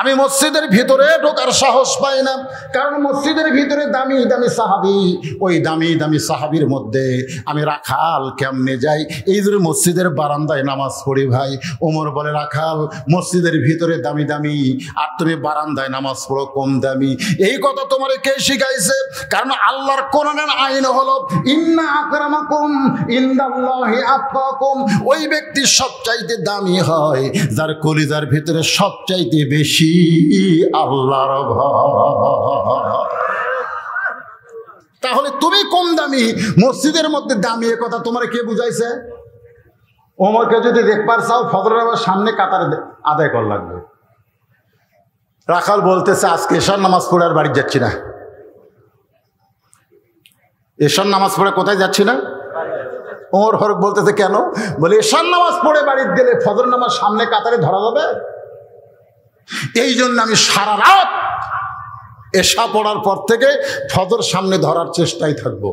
আমি মসজিদের ভিতরে ঢোকার সাহস পাই না, কারণ মসজিদের ভিতরে দামি দামি সাহাবি, ওই দামি দামি সাহাবির মধ্যে আমি রাখাল কেমনে যাই? এই জন্য মসজিদের বারান্দায় নামাজ পড়ি ভাই। ওমর বলে, রাখাল মসজিদের ভিতরে দামি দামি, আর তুমি বারান্দায় নামাজ পড়ো কম দামি। এই কথা তোমার কে শিখাইছে? কারণ আল্লাহর কোরআনের আইন হলো ইন্না আকরামাকুম ইনদাল্লাহি আতকাকুম। ওই ব্যক্তি সবচাইতে দামি হয় যার কলিজার ভিতরে সবচাইতে বেশি আল্লাহর ভয়। তাহলে তুমি কম দামি, মসজিদের মধ্যে দামি, এ কথা তোমার কে বুঝাইছে? ওমরকে যদি দেখবার চাও ফজরের আবার সামনে কাতারে আদায় করা লাগবে। রাখাল বলতেছে, আজকে এশার নামাজ পড়ে আর বাড়ি যাচ্ছি না। এশার নামাজ পড়ে কোথায় যাচ্ছি না? ওমর ফারুক বলতেছে, কেন? বলে, এশার নামাজ পড়ে বাড়িতে গেলে ফজর নামাজ সামনে কাতারে ধরা যাবে, এই জন্য আমি সারা রাত এশা পড়ার পর থেকে ফজর সামনে ধরার চেষ্টায় থাকবো।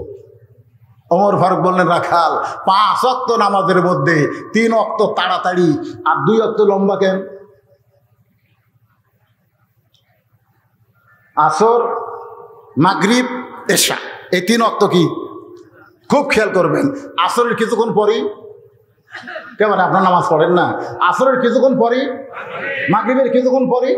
ওমর ফারুক বললেন, রাখাল 5 ওয়াক্ত নামাজের মধ্যে 3 ওয়াক্ত তাড়াতাড়ি আর 2 ওয়াক্ত লম্বা কেন? আসর, মাগরিব, এশা, এই 3 ওয়াক্ত কি? খুব খেয়াল করবেন, আসরের কিছুক্ষণ পরেই, কেমন আপনার নামাজ পড়েন না? আসরের কিছুক্ষণ পরেই, মাগরিবের কিছুক্ষণ পরেই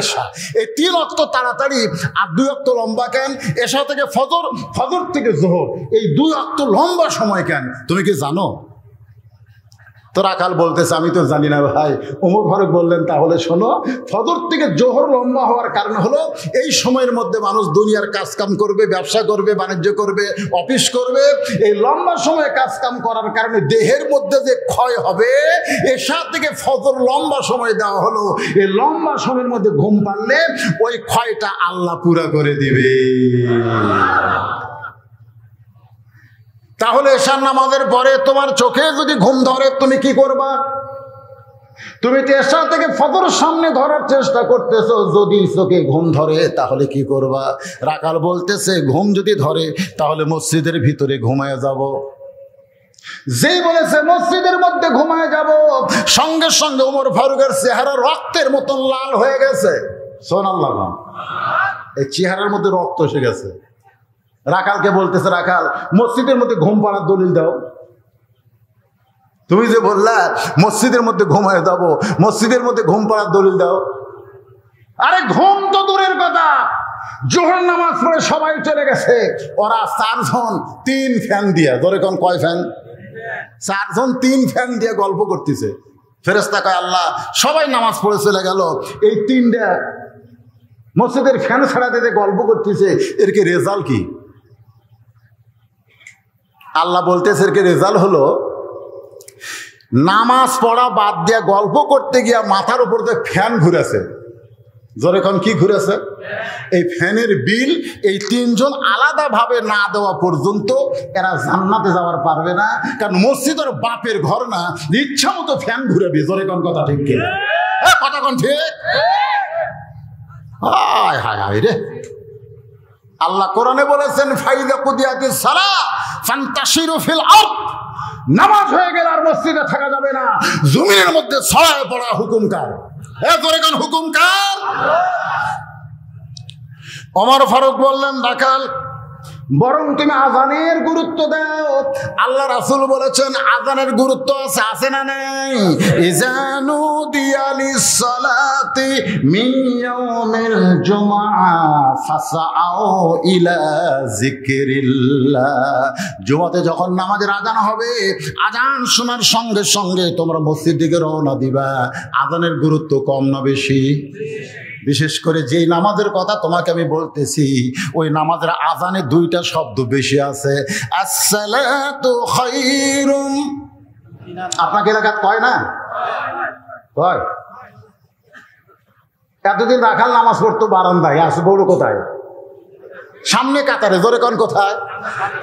এশা। এই 3 ওয়াক্ত তাড়াতাড়ি আর 2 ওয়াক্ত লম্বা কেন? এশা থেকে ফজর, ফজর থেকে যোহর, এই 2 ওয়াক্ত লম্বা সময় কেন? তুমি কি জানো? তো রাখাল বলতেছে, আমি তো জানি না ভাই। ওমর ফারুক বললেন, তাহলে শোনো, ফজর থেকে জোহর লম্বা হওয়ার কারণ হলো এই সময়ের মধ্যে মানুষ দুনিয়ার কাজকাম করবে, ব্যবসা করবে, বাণিজ্য করবে, অফিস করবে। এই লম্বা সময়ে কাজকাম করার কারণে দেহের মধ্যে যে ক্ষয় হবে, এশা থেকে ফজর লম্বা সময় দেওয়া হলো। এই লম্বা সময়ের মধ্যে ঘুম পারলে ওই ক্ষয়টা আল্লাহ পুরা করে দিবে। তাহলে এশার নামাজের পরে তোমার চোখে যদি ঘুম ধরে, তুমি কি করবা? তুমি তো এশা থেকে ফজর সামনে ধরার চেষ্টা করতেছো, যদি চোখে ঘুম ধরে তাহলে কি করবা? রাখাল বলতেছে, ঘুম যদি ধরে তাহলে মসজিদের ভিতরে ঘুমায় যাব। যেই বলেছে মসজিদের মধ্যে ঘুমায় যাব, সঙ্গে সঙ্গে ওমর ফারুকের চেহারা রক্তের মতন লাল হয়ে গেছে। সুবহানাল্লাহ। এই চেহারার মধ্যে রক্ত এসে গেছে। রাখালকে বলতেছে, রাখাল মসজিদের মধ্যে ঘুম পাড়ার দলিল দাও। তুমি যে বললা মসজিদের মধ্যে ঘুমায় যাব, মসজিদের মধ্যে ঘুম পাড়ার দলিল দাও। আরে ঘুম তো দূরের কথা, জোহর নামাজ পড়ে সবাই চলে গেছে, ওরা 4 জন 3 ফ্যান দিয়ে, ধরে কোন কয় ফ্যান? 4 জন 3 ফ্যান দিয়ে গল্প করতেছে। ফেরেশতা কয়, আল্লাহ সবাই নামাজ পড়ে চলে গেল, এই 3টা মসজিদের ফ্যান ছাড়া দিতে গল্প করতেছে, এর কি রেজাল্ট কি? আল্লাহ বলতেছে, এর কি রেজাল্ট হলো নামাজ পড়া বাদ দিয়া গল্প করতে গিয়া মাথার উপর যে ফ্যান ঘুরেছে, যখন কি ঘুরেছে, এই ফ্যানের বিল এই 3 জন আলাদাভাবে না দেওয়া পর্যন্ত এরা জান্নাতে যাওয়ার পারবে না। কারণ মসজিদের বাপের ঘর না, ইচ্ছা মতো ফ্যান ঘুরাবি। যখন কথা ঠিক কি? হ্যাঁ, কথা কোন ঠিক? হায় হায় হায় রে। আল্লাহ কোরআনে বলেছেন, ফাইদা কুদিয়াতিস সালাহ ফান্তাশিরু ফিল আরদ। নামাজ হয়ে গেলে আর মসজিদে থাকা যাবে না, জমিনের মধ্যে ছড়ায় পড়া হুকুম কার? কোন হুকুম কার? ওমর ফারুক বললেন, রাখাল বরং তুমি আযানের গুরুত্ব দাও। আল্লাহ রাসূল বলেছেন আযানের গুরুত্ব আছে, আছে না নাই? ইজানু দিয়ালিস সালাতি মিন ইয়াউমিল জুমআ ফাসআউ ইলা যিকরিল্লাহ। জুমাতে যখন নামাজের আযান হবে, আযান শোনার সঙ্গে সঙ্গে তোমরা মসজিদ দিকে রওনা দিবা। আযানের গুরুত্ব কম না বেশি? বিশেষ করে যেই নামাজের কথা তোমাকে আমি বলতেছি, ওই নামাজের আযানে 2টা শব্দ বেশি আছে, আসসালাতু খায়রুম। আপনাকে এলাকাত কয় না? কয়? এতদিন রাখাল নামাজ পড়তো বারান্দায়, আসে বড় কোথায়? সামনে কাতারে, জোরে কোন কোথায়?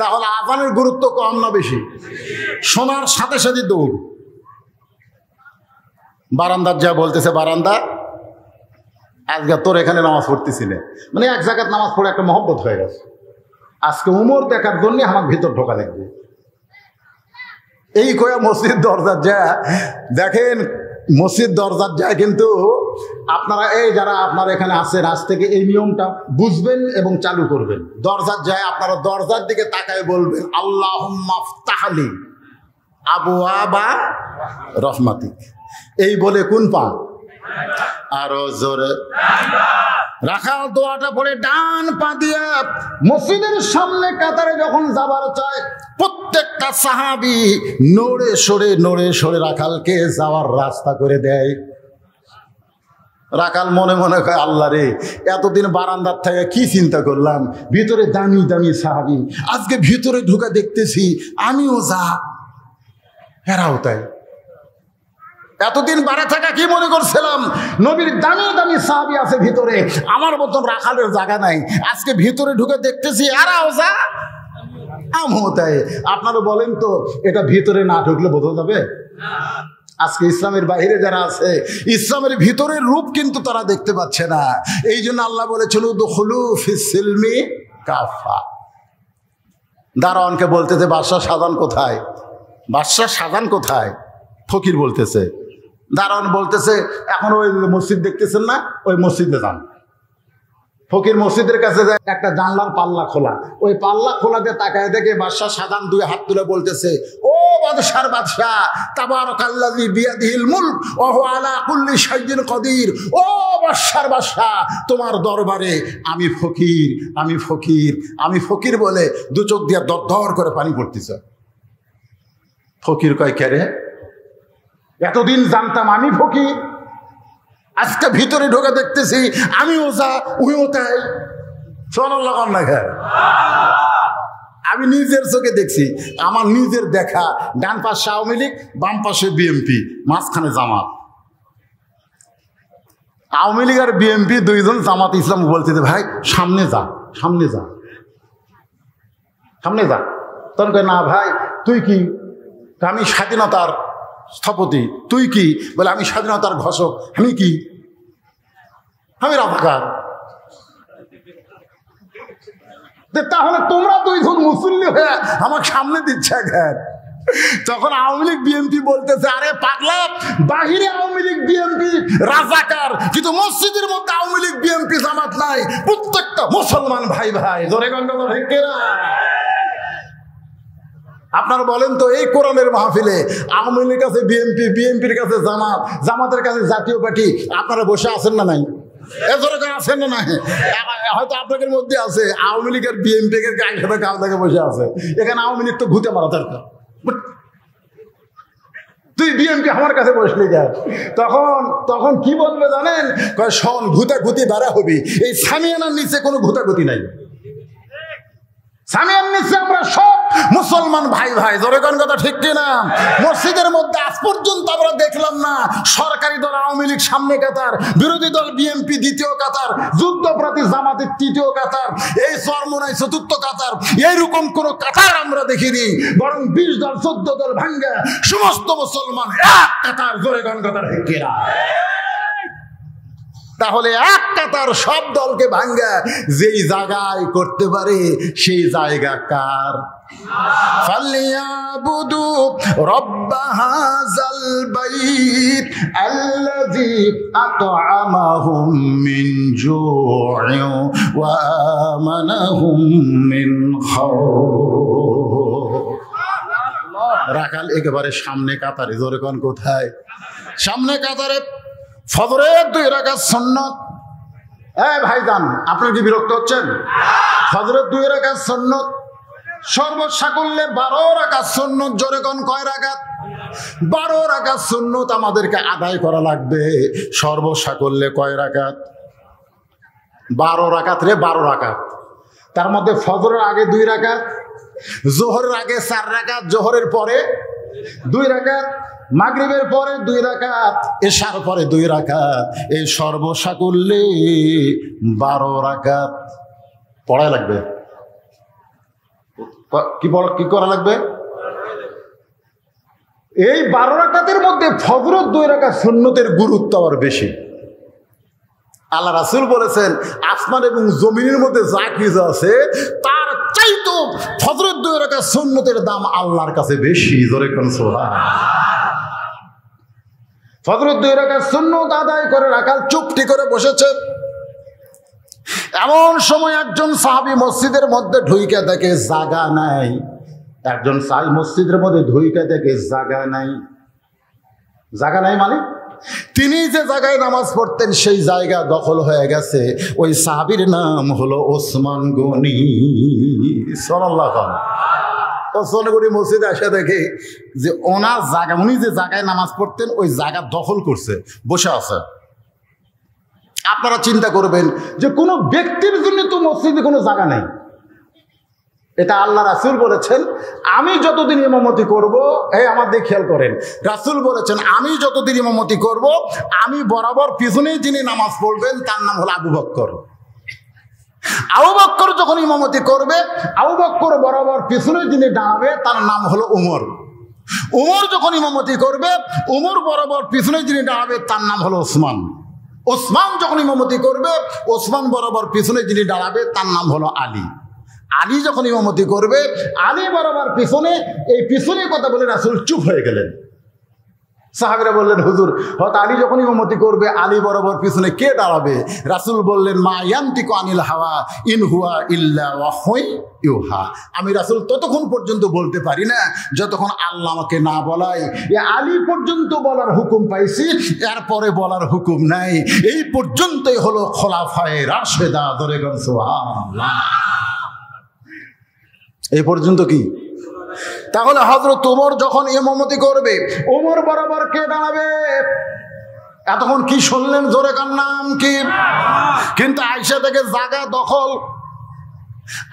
তাহলে আজানের গুরুত্ব কম না বেশি? শোনার সাথে সাথে দৌড়। বারান্দার যা বলতেছে, বারান্দা আজকে তোর এখানে নামাজ পড়তেছিলে, মানে এক জায়গায় নামাজ পড়ে একটা মহব্বত হয়ে গেছে, আজকে উমর দেখার জন্য আমার ভিতর ঢোকা লাগবে। এই কয়া মসজিদ দরজার যায়, দেখেন মসজিদ দরজার যায়, কিন্তু আপনারা এই যারা আপনারা এখানে আছেন আজ থেকে এই নিয়মটা বুঝবেন এবং চালু করবেন। দরজার যায় আপনারা দরজার দিকে তাকায় বলবেন আল্লাহুম্মা ফতাহলি আবওয়াবা রহমাতিক। এই বলে কোন পা? আরো জোরে রাখাল দোয়াটা পড়ে ডান পা দিয়ে মসজিদের সামনে কাতারে যখন যাবার চায়, প্রত্যেকটা সাহাবী নড়ে সরে রাখালকে যাওয়ার রাস্তা করে দেয়। রাখাল মনে মনে কয় আল্লাহ রে, এতদিন বারান্দার থেকে কি চিন্তা করলাম, ভিতরে দামি দামি সাহাবী, আজকে ভিতরে ঢুকে দেখতেছি আমিও যা, এরাও তাই। এতদিন বারে থাকা কি মনে করছিলাম নবীর দামি দামি সাহাবী আছে ভিতরে, আমার মতন রাখালের জায়গা নাই, আজকে ভিতরে ঢুকে দেখতেছি এরাও যা, আমিও তাই। আপনারা বলেন তো, এটা ভিতরে না ঢুকলে বোঝা যাবে? আজকে ইসলামের বাইরে যারা আছে, ইসলামের ভিতরের রূপ কিন্তু তারা দেখতে পাচ্ছে না। এই জন্য আল্লাহ বলেছিল উদখুলু ফিস সিলমি কাফা। দারোয়ানকে বলতেছে বাদশা সাজান কোথায়? বাদশা সাজান কোথায়? ফকির বলতেছে। দারোয়ান বলতেছে এখন ওই মসজিদ দেখতেছেন না, ওই মসজিদে যান। ফকির মসজিদের কাছে যায়, একটা জানলার পাল্লা খোলা, ওই পাল্লা খোলাতে তাকায় দেখে বাদশা সাজান দুই হাত তুলে বলতেছে ও বাদশার বাদশাহ, তাবারাকাল্লাযী বিয়াদিহিল মুলক ওয়া হুয়া আলা কুল্লি শাইইন কদির। ও বাদশার বাদশাহ, তোমার দরবারে আমি ফকির, আমি ফকির, আমি ফকির বলে দু চোখ দিয়ে দরদর করে পানি পড়তেছে। ফকির কয় কে রে? এতদিন জানতাম আমি ফকির, আজকে ভিতরে ঢোকে দেখতেছি আমিও যা উইও তাই। সুবহানাল্লাহ না খায়? আমি নিজের চোখে দেখছি, আমার নিজের দেখা, ডান পাশে আওয়ামী লীগ, বাম পাশে বিএনপি, মাঝখানে জামাত। আওয়ামী লীগ আর বিএনপি দুইজন জামাত ইসলাম বলছে ভাই সামনে যা, সামনে যা, সামনে যা। তখন কয় না ভাই তুই কি? আমি স্বাধীনতার স্থপতি। তুই কি? বলে আমি স্বাধীনতার ঘোষক। আমি কি? আমি রাজাকার। তাহলে তোমরা দুইজন মুসল্লি হয়ে আমাকে সামনে দিচ্ছে এখন। তখন আওয়ামী লীগ বিএনপি বলতেছে আরে পাগলা, বাহিরে আওয়ামী লীগ বিএনপি রাজাকার, কিন্তু মসজিদের মধ্যে আওয়ামী লীগ বিএনপি জামাত নাই, প্রত্যেকটা মুসলমান ভাই ভাই। জোরে গণ ঠিক না? আপনারা বলেন তো, এই কোরআনের মাহফিলে আওয়ামী লীগের কাছে বিএনপি, বিএনপির কাছে জামাত, জামাতের কাছে জাতীয় পার্টি, আপনারা বসে আছেন না নাই? আছেন না নাই? হয়তো আপনাদের মধ্যে আছে আওয়ামী লীগের বিএনপি একসাথে কাল থেকে বসে আছে। এখানে আওয়ামী লীগ তো ঘুতে মারা দরকার। তুই বিএনপি আমার কাছে বসলি যা, তখন কি বলবে জানেন? শোন, ঘুতাঘুতি বেড়া হবি, এই সামিয়ানার নিচে কোনো ঘুতাঘুতি নাই। সামিয়ার নিচে আমরা সব মুসলমান ভাই ভাই। জোরে কোন কথা ঠিক কিনা? মসজিদের মধ্যে আজ পর্যন্ত আমরা দেখলাম না সরকারি দল আওয়ামী লীগ সামনে কাতার, বিরোধী দল বিএনপি দ্বিতীয় কাতার, যুদ্ধপ্রার্থী জামাতের তৃতীয় কাতার, এই চরমোনাই চতুর্থ কাতার, এইরকম কোন কাতার আমরা দেখিনি। বরং 20 দল 14 দল ভাঙ্গা সমস্ত মুসলমান এক কাতার। জোরে কোন কথা ঠিক কিনা? তাহলে এক কাতার সব দলকে ভাঙ্গা যেই জায়গায় করতে পারে সেই জায়গা কার? ফালিয়াবুদু রাব্ব হাযাল বাইত আল্লাযী আত'আমাহুম মিন জু'ইন ওয়া আমানাহুম মিন খাউফ। রাখাল একেবারে সামনে কাতারে। জোরে কোন কোথায়? সামনে কাতারে। ফজরের 2 রাকাত সুন্নাত। ভাইজান, আপনারা কি বিরক্ত হচ্ছেন? ফজরের 2 রাকাত সুন্নাত, সর্বসাকুল্যে 12 রাকাত সুন্নাত। জোরে কোন কয় রাকাত? 12 রাকাত সুন্নাত আমাদেরকে আদায় করা লাগবে। সর্বসাকুল্যে কয় রাকাত? 12 রাকাত রে, 12 রাকাত। তার মধ্যে ফজরের আগে 2 রাকাত, জোহরের আগে 4 রাকাত, জোহরের পরে 2 রাকাত, মাগরিবের পরে 2 রাকাত, এশার পরে 2 রাকাত। এই সর্বসাকুল্যে 12 রাকাত পড়াই লাগবে। কি করা লাগবে? এই 12 রাকাতের মধ্যে ফজরের 2 রাকাত সুন্নতের গুরুত্ব আবার বেশি। আল্লাহ রাসূল বলেছেন আসমান এবং জমিনের মধ্যে যা কিছু আছে তার চাইতো ফজরের 2 রাকাত সুন্নতের দাম আল্লাহর কাছে বেশি। জোরে কোন সুবহানাল্লাহ। ফজরের 2 রাকাত সুন্নত আদায় করে রাখাল চুপটি করে বসেছে। এমন সময় একজন সাহাবী মসজিদের মধ্যে ঢুইকে দেখে জায়গা নাই। একজন সাহাবী মসজিদের মধ্যে ঢুইকে দেখে জায়গা নাই। জায়গা নাই মানে তিনি যে জায়গায় নামাজ পড়তেন সেই জায়গা দখল হয়ে গেছে। ওই সাহাবীর নাম হলো ওসমান গনি। সাল্লাল্লাহু আলাইহি ওসমান গনি মসজিদে এসে দেখে যে ওনার জায়গা, উনি যে জায়গায় নামাজ পড়তেন ওই জায়গা দখল করছে, বসে আছে। আপনারা চিন্তা করবেন যে কোনো ব্যক্তির জন্য তো মসজিদে কোনো জায়গা নেই। এটা আল্লাহ রাসূল বলেছেন আমি যতদিন ইমামতি করব, আমাদের খেয়াল করেন, রাসূল বলেছেন আমি যতদিন ইমামতি করব আমি বরাবর পিছনেই যিনি নামাজ পড়বেন তার নাম হলো আবু বকর। আবু বকর যখন ইমামতি করবে, আবু বকর বরাবর পিছনে যিনি দাঁড়াবে তার নাম হলো উমর। উমর যখন ইমামতি করবে, উমর বরাবর পিছনে যিনি দাঁড়াবে তার নাম হলো ওসমান। ওসমান যখন ইমামতি করবে, ওসমান বরাবর পিছনে যিনি দাঁড়াবে তার নাম হলো আলী। আলী যখন ইমামতি করবে, আলী বরাবর পিছনে, এই পিছনে কথা বলে রাসূল চুপ হয়ে গেলেন। সাহাবীরা বললেন হুজুর হয়তো আলী যখন ইমামতি করবে আলী বরাবর পিছনে কে দাঁড়াবে? রাসূল বললেন মা ইয়ান্তিকু আনিল হাওয়া ইন হুয়া ইল্লা ওয়াহয়ুন ইউহা। আমি রাসূল ততক্ষণ পর্যন্ত বলতে পারি না যতক্ষণ আল্লাহ আমাকে না বলায়। এ আলী পর্যন্ত বলার হুকুম পাইছি, এরপরে বলার হুকুম নাই। এই পর্যন্তই হলো খোলাফায়ে রাশেদা। ধরে গেল সুবহানাল্লাহ। এই পর্যন্ত কি? তাহলে হযরত ওমর যখন ইমামতি করবে, ওমর বরাবর কে দাঁড়াবে? এতক্ষণ কি শুনলেন? জোরে কার নাম কি? কিন্তু আয়েশা থেকে জায়গা দখল।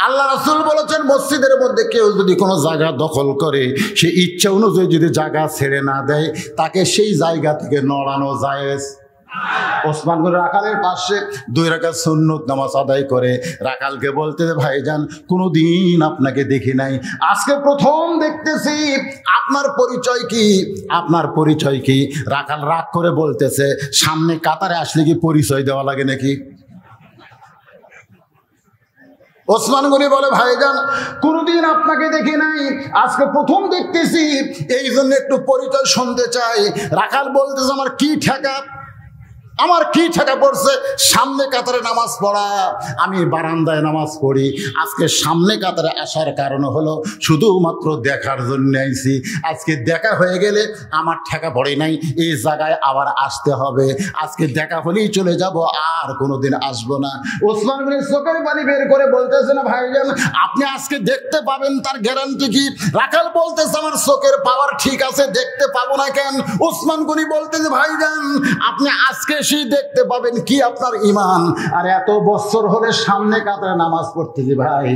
আল্লাহ রাসূল বলেছেন মসজিদের মধ্যে কেউ যদি কোনো জায়গা দখল করে, সে ইচ্ছা অনুযায়ী যদি জায়গা ছেড়ে না দেয় তাকে সেই জায়গা থেকে নড়ানো জায়েজ। ওসমান গনি রাখালের পাশে 2 রাকাত সুন্নত নামাজ আদায় করে রাখালকে বলতে ভাইজান কোনোদিন আপনাকে দেখি নাই, আজকে প্রথম দেখতেছি, আপনার পরিচয় কি? আপনার পরিচয় কি? রাখাল রাগ করে বলতেছে সামনে কাতারে আসলে কি পরিচয় দেওয়া লাগে নাকি? ওসমান গনি বলে ভাইজান কোনোদিন আপনাকে দেখি নাই, আজকে প্রথম দেখতেছি, এই জন্য একটু পরিচয় শুনতে চাই। রাখাল বলতেছে আমার কি ঠেকা, আমার কি ঠেকা পড়ছে সামনে কাতারে নামাজ পড়া? আমি বারান্দায় নামাজ পড়ি। আজকে সামনে কাতারে আসার কারণ হলো শুধুমাত্র দেখার জন্য আইছি। আজকে দেখা হয়ে গেলে আমার ঠেকা পড়ে নাই, এই জায়গায় আবার আসতে হবে। আজকে দেখা হলেই চলে যাব, আর কোনোদিন আসবো না। ওসমান গনি চোখের পানি বের করে বলতেছে না ভাইজান আপনি আজকে দেখতে পাবেন তার গ্যারান্টি কি? রাখাল বলতেছে আমার চোখের পাওয়ার ঠিক আছে, দেখতে পাবো না কেন? ওসমান গনি বলতেছে ভাইজান আপনি আজকে সেই দেখতে পাবেন, কি আপনার ঈমান? আর এত বছর হলে সামনে কাতারে নামাজ পড়তেছি ভাই,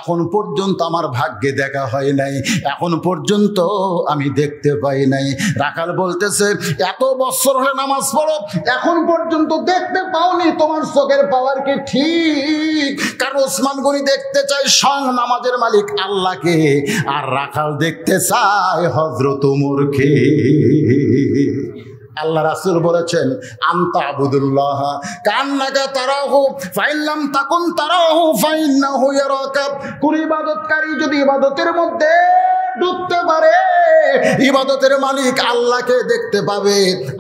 এখন পর্যন্ত আমার ভাগ্যে দেখা হয় নাই, এখন পর্যন্ত আমি দেখতে পাই নাই। রাখাল বলতেছে এত বছর হলে নামাজ পড়ো, এখন পর্যন্ত দেখতে পাওনি, তোমার চোখের পাওয়ার কি ঠিক? কারণ ওসমান গনি দেখতে চায় স্বয়ং নামাজের মালিক আল্লাহকে, আর রাখাল দেখতে চায় হযরত ওমরকে। আল্লাহ রাসূল বলেছেন আনতা আবুদুল্লাহ কান্নাকা তারাহু ফাইল্লাম তাকুন তারাহু ফাইন্নাহু ইয়ারাকা। কোন ইবাদতকারী যদি ইবাদতের মধ্যে ডুবতে পারে, ইবাদতের মালিক আল্লাহকে দেখতে পাবে।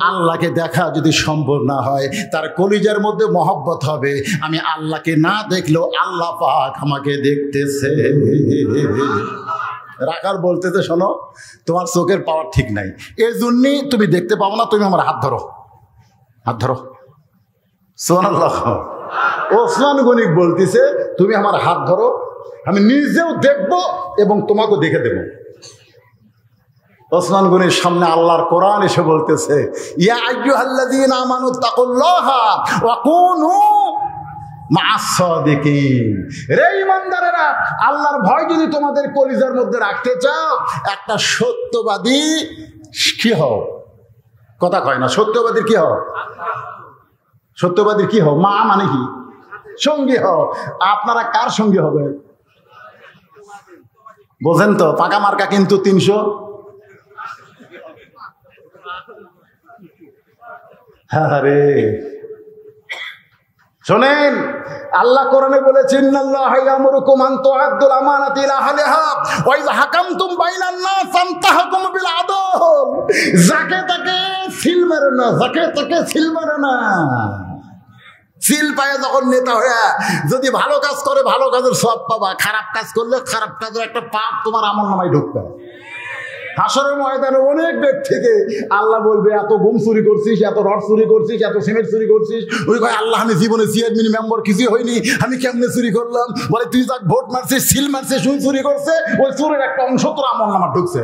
আল্লাহকে দেখা যদি সম্ভব না হয়, তার কলিজার মধ্যে মহব্বত হবে আমি আল্লাহকে না দেখলেও আল্লাহ পাক আমাকে দেখতেছে। রাখাল বলতেছে শোনো তোমার চোখের পাওয়ার ঠিক নাই, এই জন্যই তুমি দেখতে পাবো না, তুমি আমার হাত ধরো, হাত ধরো। সুবহানাল্লাহ। ওসমান গনি বলতেছে তুমি আমার হাত ধরো, আমি নিজেও দেখব এবং তোমাকে দেখে দেব। ওসমান গনির সামনে আল্লাহর কোরআন এসে বলতেছে ইয়া আইয়ুহাল্লাযীনা আমানু তাকুল্লাহা ওয়া কুনু রে ইমানদারেরা, আল্লাহর ভয় যদি তোমাদের কলিজার মধ্যে রাখতে চাও, একটা সত্যবাদী কি হও? কথা কয় না, সত্যবাদীর কি হও? সত্যবাদীর কি হও? মা মানে কি? সঙ্গী হও। আপনারা কার সঙ্গী হবে? বোঝেন তো, পাকা মার্কা কিন্তু 300। আরে শোনেন, আল্লাহ কোরআনে বলেছেন, ইন্নাল্লাহা ইয়ামুরুকুম আন তুআদ্দুল আমানাতি ইলা আহলিহা ওয়া ইযা হাকামতুম বাইনান নাস আন তাহকুমু বিল আদল। যাকে তাকে সিল মারো না, যাকে তাকে সিল মারো না। সিল পায়ে যখন নেতা হয়ে যদি ভালো কাজ করে ভালো কাজের সওয়াব পাবা, খারাপ কাজ করলে খারাপ কাজের একটা পাপ তোমার আমলনামায় ঢুকবে। হাসরের ময়দানে অনেক ব্যক্তিকে আল্লাহ বলবে, এত গম চুরি করছিস, এত রড চুরি করছিস, এত সিমেন্ট চুরি করছিস। ওই কয়, আল্লাহ আমি জীবনে চেয়ারম্যান মেম্বার কিছু হয়নি, আমি কেমনে চুরি করলাম? বলে, তুই যাক ভোট মারছিস, সিল মারছিস, ওই চুরি করছে, ওই চোরের একটা অংশ তোর আমলনামা ঢুকছে।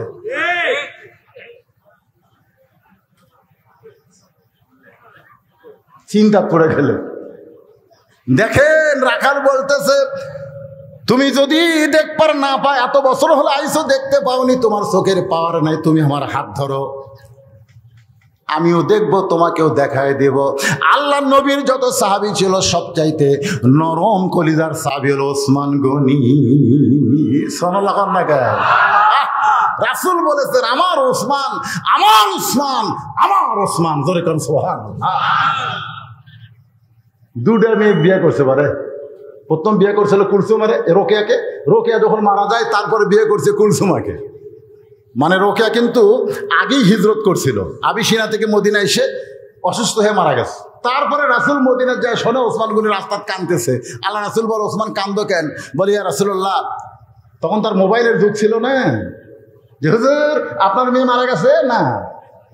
চিন্তা করে গেলে দেখেন, রাখাল বলতেছে, তুমি যদি দেখবার না পায়, এত বছর হলো আইসো, দেখতে পাওনি, তোমার চোখের পাওয়ার নাই, তুমি আমার হাত ধরো, আমিও দেখবো, তোমাকেও দেখায় দেব। আল্লাহ নবীর যত সাহাবী ছিল সবচাইতে নরম কলিজার সাহাবী হলো ওসমান গনি। সোনাল্লাহ না কে রাসূল বলেছেন, আমার ওসমান, আমার ওসমান, আমার ওসমান, জোরে কোন সুবহানাল্লাহ। দুটা মেয়ে বিয়ে করছে পারে। প্রথম বিয়ে করছিল কুলসুমারে, রোকেয়াকে। রোকেয়া যখন মারা যায় তারপরে বিয়ে করছে কুলসুমাকে। মানে রোকেয়া কিন্তু আগেই হিজরত করছিল, আবিসিনা থেকে মদিনা এসে অসুস্থ হয়ে মারা গেছে। তারপরে রাসূল মদিনা যায়, শোনে ওসমান গনি রাস্তায় কাঁদতেছে। আল্লাহ রাসূল বলে, ওসমান কান্দো কেন? বলি, ইয়া রাসূলুল্লাহ, তখন তার মোবাইলের যুগ ছিল না, যে হুজুর আপনার মেয়ে মারা গেছে না।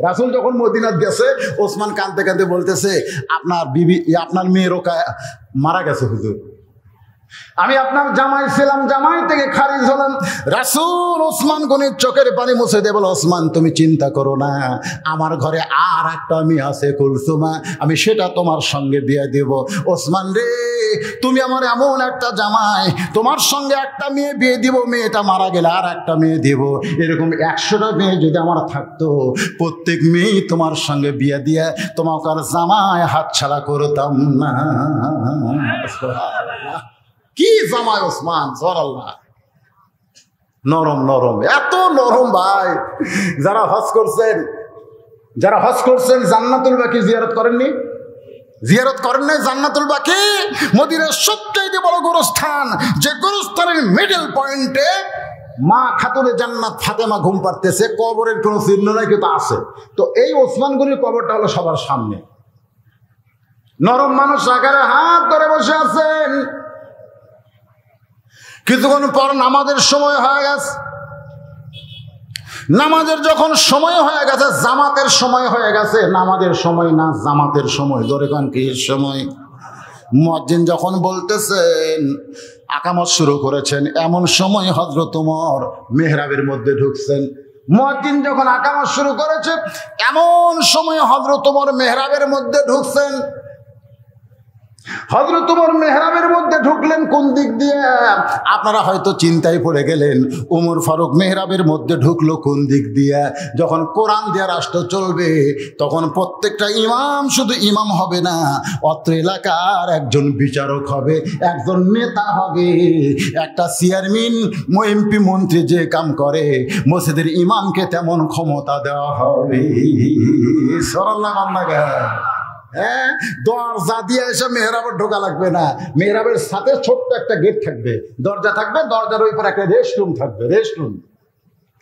রাসূল যখন মদিনাত গেছে, ওসমান কাঁদতে কাঁদতে বলতেছে, আপনার বিবি, আপনার মেয়ে রোকেয়া মারা গেছে হুজুর, আমি আপনার জামাই ছিলাম, জামাই থেকে খারিজ হলাম। রাসূল ওসমান গনির চোখের পানি মুছে দিয়ে বলে, ওসমান তুমি চিন্তা করো না, আমার ঘরে আর একটা মেয়ে আছে কুলসুমা, আমি সেটা তোমার সঙ্গে বিয়ে দেব। ওসমান রে, তুমি আমার এমন একটা জামাই, তোমার সঙ্গে একটা মেয়ে বিয়ে দিব, মেয়েটা মারা গেলে আর একটা মেয়ে দেব। এরকম 100টা মেয়ে যদি আমার থাকতো, প্রত্যেক মেয়েই তোমার সঙ্গে বিয়ে দিয়ে তোমাকে আর জামাই হাতছাড়া করতাম না। কি জামাই ওসমান, সুবহানাল্লাহ। নরম নরম, এত নরম ভাই। যারা হজ করছেন জান্নাতুল বাকি জিয়ারত করেননি? জিয়ারত করেন নাই জান্নাতুল বাকি? মদিনার সবচেয়ে বড় গোরস্থান, যে গোরস্থানের মিডল পয়েন্টে মা খাতুনে জান্নাত ফাতেমা ঘুম পাড়তেছে, কবরের কোনো চিহ্ন নাই কিন্তু আছে। তো এই ওসমান গনির কবরটা হলো সবার সামনে। নরম মানুষ আকারে হাত ধরে বসে আছেন। কিছুক্ষণ পর নামাজের সময় হয়ে গেছে। নামাজের যখন সময় হয়ে গেছে, জামাতের সময় হয়ে গেছে, নামাজের সময় না, জামাতের সময়। ধরে কান কি সময়? মুয়াজ্জিন যখন বলতেছেন, আকামত শুরু করেছেন, এমন সময় হযরত ওমর মেহরাবের মধ্যে ঢুকছেন। মুয়াজ্জিন যখন আকামত শুরু করেছে, এমন সময় হযরত ওমর মেহরাবের মধ্যে ঢুকছেন। হযরত ওমর মেহরাবের মধ্যে ঢুকলেন কোন দিক দিয়ে? আপনারা হয়তো চিন্তায় পড়ে গেলেন, ওমর ফারুক মেহরাবের মধ্যে ঢুকলো কোন দিক দিয়ে? যখন কোরআন দিয়ে রাষ্ট্র চলবে, তখন প্রত্যেকটা ইমাম শুধু ইমাম হবে না, অত্র এলাকার একজন বিচারক হবে, একজন নেতা হবে, একটা চেয়ারম্যান এমপি মন্ত্রী যে কাম করে, মসজিদের ইমামকে তেমন ক্ষমতা দেওয়া হবে। সুবহানাল্লাহ। হ্যাঁ, দরজা দিয়ে এসে মেহরাবে ঢোকা লাগবে না। মেহরাবের সাথে ছোট্ট একটা গেট থাকবে, দরজা থাকবে, দরজার ওই পারে একটা রেস্টরুম থাকবে। রেস্টরুম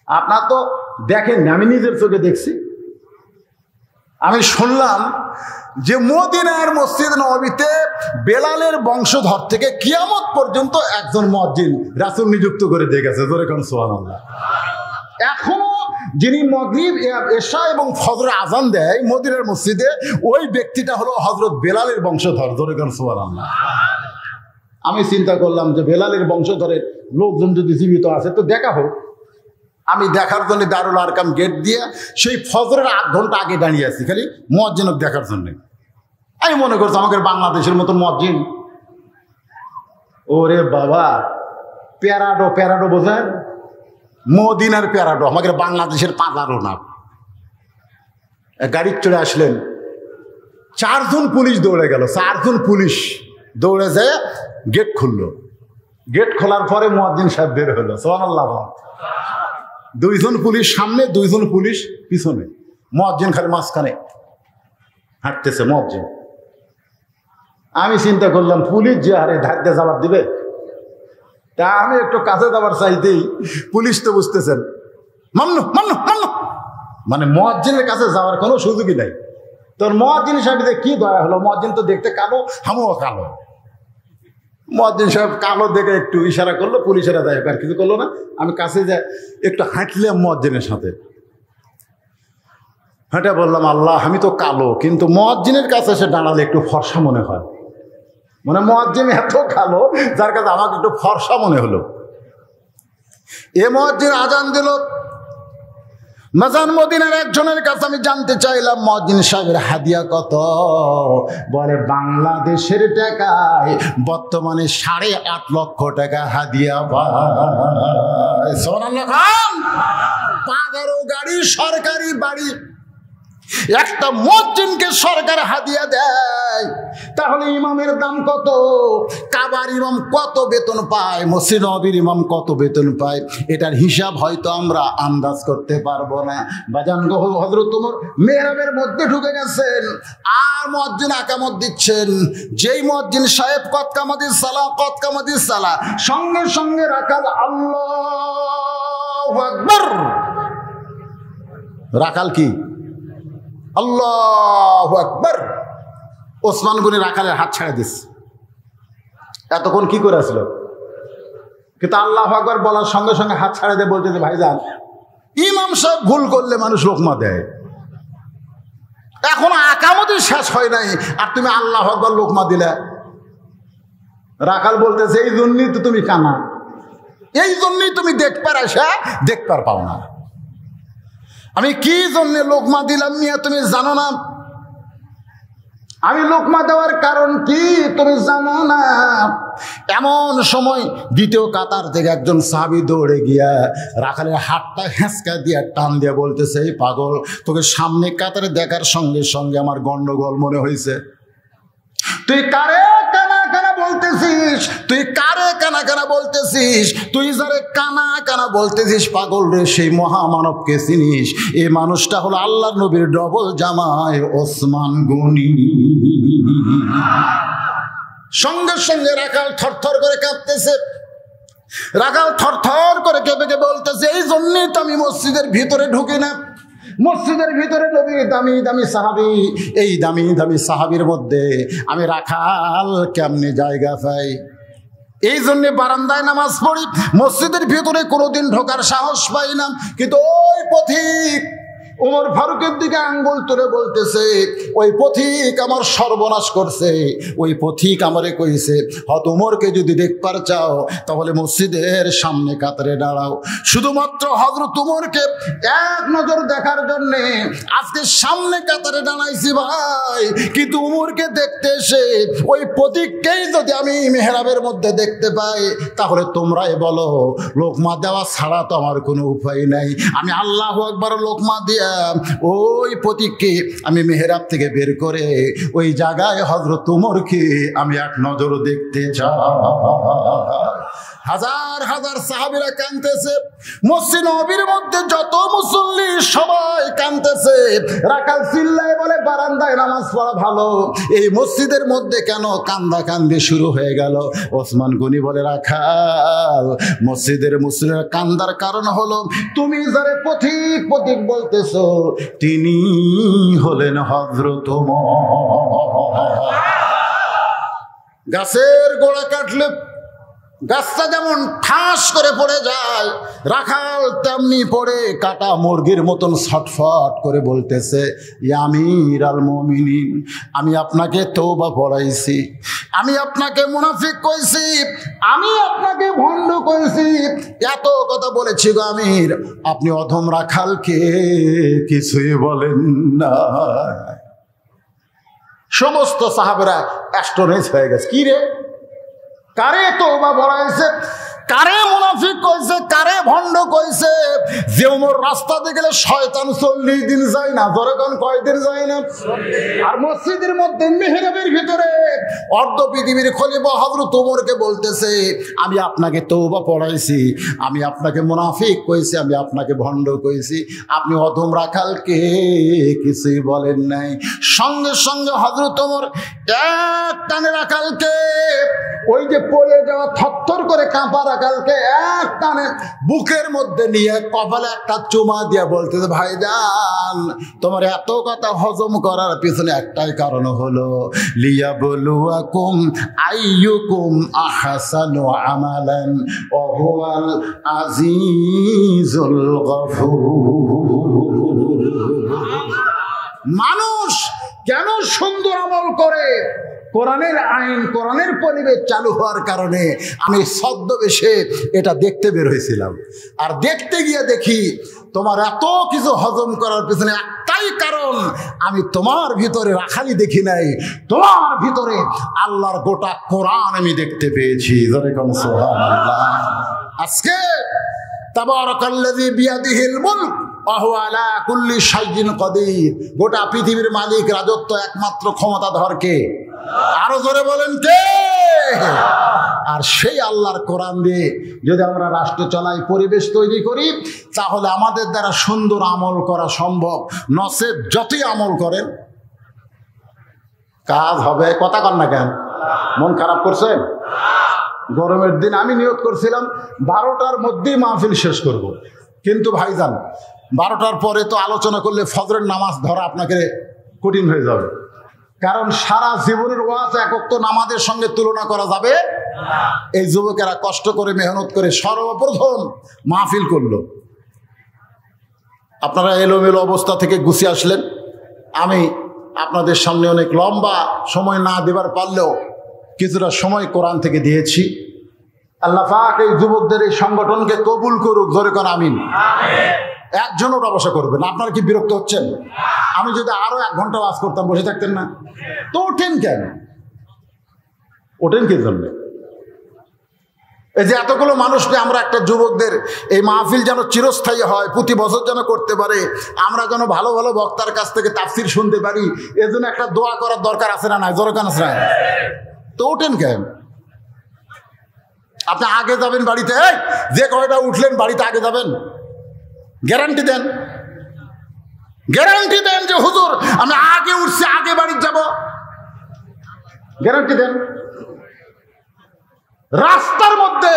আপনার তো দেখেন, আমি নিজের চোখে দেখছি। আমি শুনলাম যে মদিনার মসজিদ নববীতে বেলালের বংশধর থেকে কিয়ামত পর্যন্ত একজন মুয়াজ্জিন রাসূল নিযুক্ত করে দিয়ে গেছে। জোরে কোন সুবহানাল্লাহ। এখনো যিনি মাগরিব, এশা এবং ফজর আজান দেয় মদিনার মসজিদে, ওই ব্যক্তিটা হলো হযরত বেলালের বংশধর। জোরে কোন সুবহানাল্লাহ। আমি চিন্তা করলাম যে বেলালের বংশধরের লোকজন যদি জীবিত আছে তো দেখা হোক। আমি দেখার জন্য দারুল আরকাম গেট দিয়ে সেই ফজরের 8 ঘন্টা আগে দাঁড়িয়ে আছি, খালি মুয়াজ্জিনকে দেখার জন্য। আমি মনে করছি আমাদের বাংলাদেশের মতো মুয়াজ্জিন। ওরে বাবা, প্যারাডো, প্যারাডো বোঝেন? মদিনার প্যারাডো, আমাদের বাংলাদেশের পাজারও না। গাড়ি চড়ে আসলেন, 4 জন পুলিশ দৌড়ে গেল, 4 জন পুলিশ দৌড়ে যায়, গেট খুললো। গেট খোলার পরে মুয়াজ্জিন সাহেব বের হলো, সুবহানাল্লাহ। দুইজন পুলিশ সামনে, দুইজন পুলিশ পিছনে, মুয়াজ্জিন খালি মাঝখানে হাঁটতেছে মুয়াজ্জিন। আমি চিন্তা করলাম পুলিশ যে হারে ধার দিয়ে যাবার দিবে, তা আমি একটু কাছে যাবার চাইতেই পুলিশ তো বুঝতেছেন মামনু মামনু মামনু, মানে মুয়াজ্জিনের কাছে যাওয়ার কোনো সুযোগই নাই। তোর মুয়াজ্জিন সাহেব কি দয়া হলো, মুয়াজ্জিন তো দেখতে কালো, হামুও কালো। মুয়াজ্জিন সাহেব কালো দেখে একটু ইশারা করলো, পুলিশেরা যায় আর কিছু করলো না। আমি কাছে যাই একটু হাঁটলাম মুয়াজ্জিনের সাথে, হাঁটে বললাম আল্লাহ আমি তো কালো, কিন্তু মুয়াজ্জিনের কাছে এসে দাঁড়ালে একটু ফর্সা মনে হয়, মানে মুয়াজ্জিন এত কালো যার কাছে আমাকে একটু ফর্সা মনে হলো। এ মুয়াজ্জিন আজান দিল, মাজান মদিনার একজনের কাছে আমি জানতে চাইলাম মুয়াজ্জিন সাহেবের হাদিয়া কত? বলে বাংলাদেশের টাকায় বর্তমানে 8.5 লক্ষ টাকা হাদিয়া পায়। সুবহানাল্লাহ। 15 গাড়ি সরকারি বাড়ি একটা মুয়াজ্জিনকে সরকার হাদিয়া দেয়, তাহলে ইমামের দাম কত? কাবার ইমাম কত বেতন পায়, মসজিদ নববীর ইমাম কত বেতন পায়, এটার হিসাব হয়তো আমরা আন্দাজ করতে পারবো না। বাজান গো, হযরত ওমর মেহরাবের মধ্যে ঢুকে গেছেন আর মুয়াজ্জিন আকামত দিচ্ছেন। যেই মুয়াজ্জিন সাহেব কত কামাদিস সালাহ সঙ্গে সঙ্গে রাকাল আল্লাহু আকবার, রাকাল কি আল্লাহু আকবার। ওসমান গনি রাখালের হাত ছেড়ে দিস। এতক্ষণ কি করে আসলো, কিন্তু আল্লাহু আকবার বলার সঙ্গে সঙ্গে হাত ছাড়ে দিয়ে বলতে যে ভাইজান ইমাম সাহেব ভুল করলে মানুষ লোকমা দেয়, এখনো আকামতই শেষ হয় নাই আর তুমি আল্লাহু আকবার লোকমা দিলে। রাখাল বলতেছে এই জন্যই তো তুমি কানা, এই জন্যই তুমি দেখবার আসা দেখবার পাও না। আমি কি জন্য লোকমা দিলাম মিয়া তুমি জানো না? আমি লোকমা দেওয়ার কারণ কি তুমি জানো না? এমন সময় দ্বিতীয় কাতার থেকে একজন সাহাবী দৌড়ে গিয়া রাখালের হাতটা হেঁচকা দিয়া টান দিয়া বলতেছে এই পাগল, তোকে সামনে কাতারে দেখার সঙ্গে সঙ্গে আমার গন্ডগোল মনে হয়েছে। তুই কারে কানা কানা বলতেছিস, তুই কারে কানা কানা বলতেছিস, তুই যারে কানা কানা বলতেছিস পাগল রে, সেই মহামানবকে চিনিস? এই মানুষটা হলো আল্লাহর নবীর ডবল জামাই ওসমান গনি। সঙ্গে সঙ্গে রাখাল থরথর করে কাঁপতেছে, রাখাল থরথর করে কেঁপে কেঁপে বলতেছে এই জন্যই তো আমি মসজিদের ভিতরে ঢুকি না। মসজিদের ভিতরে নবীর দামি দামি সাহাবী, এই দামি দামি সাহাবীর মধ্যে আমি রাখাল কেমনে জায়গা পাই? এই জন্যে বারান্দায় নামাজ পড়ি, মসজিদের ভিতরে কোনোদিন ঢোকার সাহস পাই না। কিন্তু ওই পথিক ওমর ফারুকের দিকে আঙ্গুল তুলে বলতেছে ওই পথিক আমার সর্বনাশ করছে, ওই পথিক আমারে কইছে হয়তো ওমরকে যদি দেখবার চাও তাহলে মসজিদের সামনে কাতারে দাঁড়াও। শুধুমাত্র হযরত ওমরকে এক নজর দেখার জন্যে আজকে সামনে কাতারে দাঁড়াইছি ভাই, কিন্তু ওমরকে দেখতে এসে ওই পথিককেই যদি আমি মেহরাবের মধ্যে দেখতে পাই তাহলে তোমরাই বলো লোকমা দেওয়া ছাড়া তো আমার কোনো উপায় নাই। আমি আল্লাহু আকবার লোকমা দিয়া ওই পথিককে আমি মেহরাব থেকে বের করে ওই জায়গায় হযরত ওমরকে আমি এক নজর দেখতে চাই। হাজার হাজার সাহাবীরা কাঁদতেছে, মসজিদ নববীর মধ্যে যত মুসল্লি সবাই কাঁদতেছে। রাখাল চিল্লায় বলে বারান্দায় নামাজ পড়া ভালো, এই মসজিদের মধ্যে কেন কান্দা কান্দি শুরু হয়ে গেল? ওসমান গনি বলে রাখাল মসজিদের মুসল্লিরা কান্দার কারণ হলো তুমি যারে পথিক পথিক বলতেছো তিনি হলেন হযরত ওমর। গাছের গোড়া কাটলে গাছটা যেমন ঠাস করে পড়ে যায়, রাখাল তেমনি পড়ে কাটা মুরগির মতন ছটফট করে বলতেছে ইয়া আমির আল মুমিনিন, আমি আপনাকে তওবা পড়াইছি, আমি আপনাকে মুনাফিক কইছি, আমি আপনাকে ভণ্ড কইছি, এত কথা বলেছি গো আমির, আপনি অধম রাখালকে কিছুই বলেন না। সমস্ত সাহাবেরা অ্যাস্টোনিশ হয়ে গেছে, কি রে কারে তওবা পড়াইছে, কারে মুনাফিক কইছে, কারে ভণ্ড কইছে? যে ওমর রাস্তাতে গেলে শয়তান 40 দিন যায় না, ধরে কোন কয়দিন যায় না। আর মসজিদের মধ্যে মিহরাবের ভিতরে অর্ধ পৃথিবীর খলিফা হযরত ওমরকে বলতেছে, আমি আপনাকে তওবা পড়াইছি, আমি আপনাকে মুনাফিক কইছি, আমি আপনাকে ভণ্ড কইছি, আপনি অধম রাখালকে কিছুই বলেন নাই। সঙ্গে সঙ্গে হযরত ওমর এক টানে রাখালকে, ওই যে পড়ে যাওয়া থরথর করে কাঁপা রাখালকে এক টানে বুকের মধ্যে নিয়ে কপালে একটা চুমা দিয়ে বলতেছে, ভাইজান তোমার এত কথা হজম করার পিছনে একটাই কারণ হলো লিয়াবলুয়াকুম আইয়ুকুম আহসানু আমালান ওয়া হুয়াল আজিজুল গফুর। মানুষ কেন সুন্দর আমল করে? কোরআনের আইন, কোরআনের পরিবেশ চালু হওয়ার কারণে আমি ছদ্মবেশে এটা দেখতে বের হয়েছিলাম। আর দেখতে গিয়ে দেখি তোমার এত কিছু হজম করার পিছনে একটাই কারণ, আমি তোমার ভিতরে রাখালি দেখি নাই, তোমার ভিতরে আল্লাহর গোটা কোরআন আমি দেখতে পেয়েছি। সুবহানাল্লাহ। আজকে তাবারাকাল্লাযী বিয়াদিহিল মুলক ওয়া হুয়া আলা কুল্লি শাইইন কাদির, গোটা পৃথিবীর মালিক, রাজত্ব একমাত্র ক্ষমতাধর কে? আরো জোরে বলেন কে? আর সেই আল্লাহর কোরআন দিয়ে যদি আমরা রাষ্ট্র চালাই, পরিবেশ তৈরি করি, তাহলে আমাদের দ্বারা সুন্দর আমল করা সম্ভব। নসেব যতই আমল করেন কাজ হবে। কথা কন না কেন? মন খারাপ করছেন? গরমের দিন আমি নিয়ত করছিলাম 12টার মধ্যেই মাহফিল শেষ করব, কিন্তু ভাইজান 12টার পরে তো আলোচনা করলে ফজরের নামাজ ধরা আপনাকে কঠিন হয়ে যাবে। কারণ সারা জীবনের ওয়াজ এক ওয়াক্ত নামাজের সঙ্গে তুলনা করা যাবে। এই যুবকেরা কষ্ট করে মেহনত করে সর্বপ্রথম মাহফিল করলো। আপনারা এলোমেলো অবস্থা থেকে গুছিয়ে আসলেন। আমি আপনাদের সামনে অনেক লম্বা সময় না দেবার পারলেও কিছুটা সময় কোরআন থেকে দিয়েছি। আল্লাহ পাক এই যুবকদের এই সংগঠনকে কবুল করুক। জোরে কোন আমিন। একজনও বসা করবেন। আপনারা কি বিরক্ত হচ্ছেন? আমি যদি আরো 1 ঘন্টা ওয়াজ করতাম বসে থাকতেন না? তো ওঠেন কেন? ওঠেন কি জন্য? এই যে এতগুলো মানুষ নিয়ে আমরা একটা যুবকদের এই মাহফিল যেন চিরস্থায়ী হয়, প্রতি বছর যেন করতে পারে, আমরা যেন ভালো ভালো বক্তার কাছ থেকে তাফসীর শুনতে পারি, এজন্য একটা দোয়া করার দরকার আছে না নাই? জোরে কোন আছে না? তো ওঠেন কেন? আপনি আগে যাবেন বাড়িতে, যে কয়টা উঠলেন বাড়িতে আগে যাবেন, গ্যারান্টি দেন, গ্যারান্টি দেন যে হুজুর আমি আগে উঠছি, আগে বাড়ি যাব, গ্যারান্টি দেন। রাস্তার মধ্যে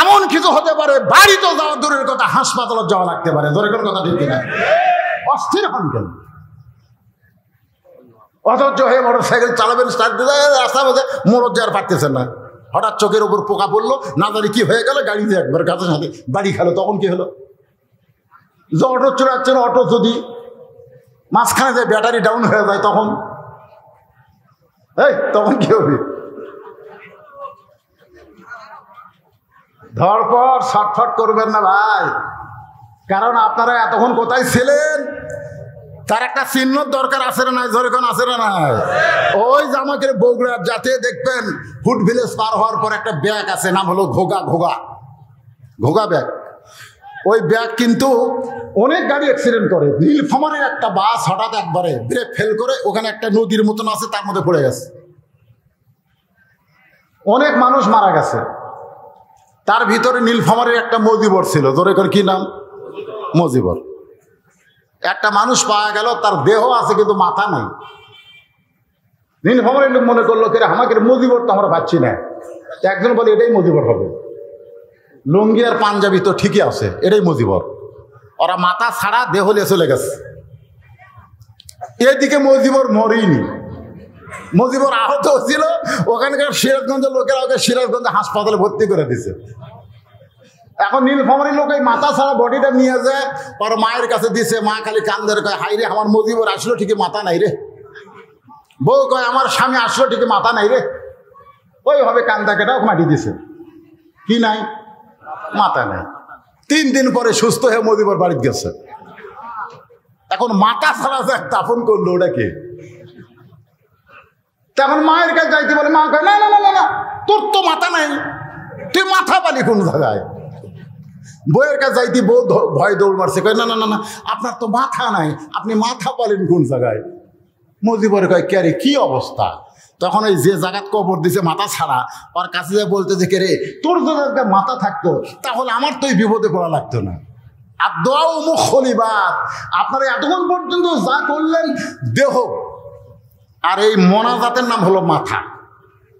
এমন কিছু হতে পারে, বাড়িতে যাওয়া দূরের কথা, হাসপাতালে যাওয়া লাগতে পারে। ধরে কোন কথা ঠিক কিনা? অস্থির হন কেন? অধৈর্য হয়ে মোটরসাইকেল চালাবেন, স্টার্ট দিয়ে রাস্তার মধ্যে মোড়ক যাওয়ার পারতেছেন না, হঠাৎ চোখের উপর পোকা পড়লো, না জানি কি হয়ে গেল, গাড়ি দিয়ে একবার কাছে সাথে বাড়ি খেলো, তখন কি হলো? যে অটো চড়াচ্ছেন, অটো যদি মাঝখানে যে ব্যাটারি ডাউন হয়ে যায় তখন তখন কি হবে? ধরপড় ছটফট করবেন না ভাই, কারণ আপনারা এতক্ষণ কোথায় ছিলেন তার একটা চিহ্ন দরকার আছে না নাই? যেরকম আছে না নাই? ওই যে আমাকে বগুড়ার যাতে দেখবেন ফুড ভিলেজ পার হওয়ার পর একটা ব্যাগ আছে, নাম হলো ঘোগা। ঘোগা ঘোগা ব্যাগ। ওই ব্যাগ কিন্তু অনেক গাড়ি অ্যাক্সিডেন্ট করে। নীলফামারীর একটা বাস হঠাৎ একবারে ব্রেক ফেল করে ওখানে একটা নদীর মতন আছে, তার মধ্যে পড়ে গেছে, অনেক মানুষ মারা গেছে। তার ভিতরে নীলফামারীর একটা মজিবর ছিল। জোরে করে কি নাম? মজিবর। একটা মানুষ পাওয়া গেল, তার দেহ আছে কিন্তু মাথা নাই। নীলফামারীর লোক মনে করলো কি আমাকে মজিবর তো আমরা পাচ্ছি না। একজন বলে এটাই মজিবর হবে, লুঙ্গি আর পাঞ্জাবি তো ঠিকই আছে, এটাই মজিবর। ওরা মাথা ছাড়া দেহ নিয়ে চলে গেছে। এদিকে মজিবর মরেনি, মজিবর আহত ছিল। ওখানকার সিরাজগঞ্জের লোকেরা ওকে সিরাজগঞ্জে হাসপাতালে ভর্তি করে দিছে। এখন নীলফামারীর লোক এই মাথা ছাড়া বডিটা নিয়ে যায়, ওর মায়ের কাছে দিছে। মা খালি কান্দের কয়, হাই রে আমার মজিবর আসলো ঠিকই, মাথা নাই রে। বউ কয় আমার স্বামী আসলো ঠিকই, মাথা নাই রে। ওইভাবে কান্দা কেটা মাটি দিছে, কি নাই? মাথা নাই। 3 দিন পরে সুস্থ হয়ে মজিবর বাড়িতে গেছে। এখন মাথা ছাড়া যে দাফন করলো ওটাকে, তখন মায়ের কাছে যাইতে বলে, মা কয় না না না না, তোর তো মাথা নাই, তুই মাথা পালি কোন জায়গায়? বইয়ের কাছে যাইতে বউ ভয় দৌড় মারছে, কয় না না না না আপনার তো মাথা নাই, আপনি মাথা পালেন কোন জায়গায়? মজিবরে কয় কে রে কি অবস্থা? তখন ওই যে জায়গাত কবর দিছে মাথা ছাড়া, ওর কাছে যে বলতে যে কে রে তোর যদি একটা মাথা থাকতো তাহলে আমার তো এই বিপদে পড়া লাগতো না। আর দোয়া ও মুখ খলিবাত, আপনারা এতক্ষণ পর্যন্ত যা করলেন দেহ, আর এই মোনাজাতের নাম হলো মাথা।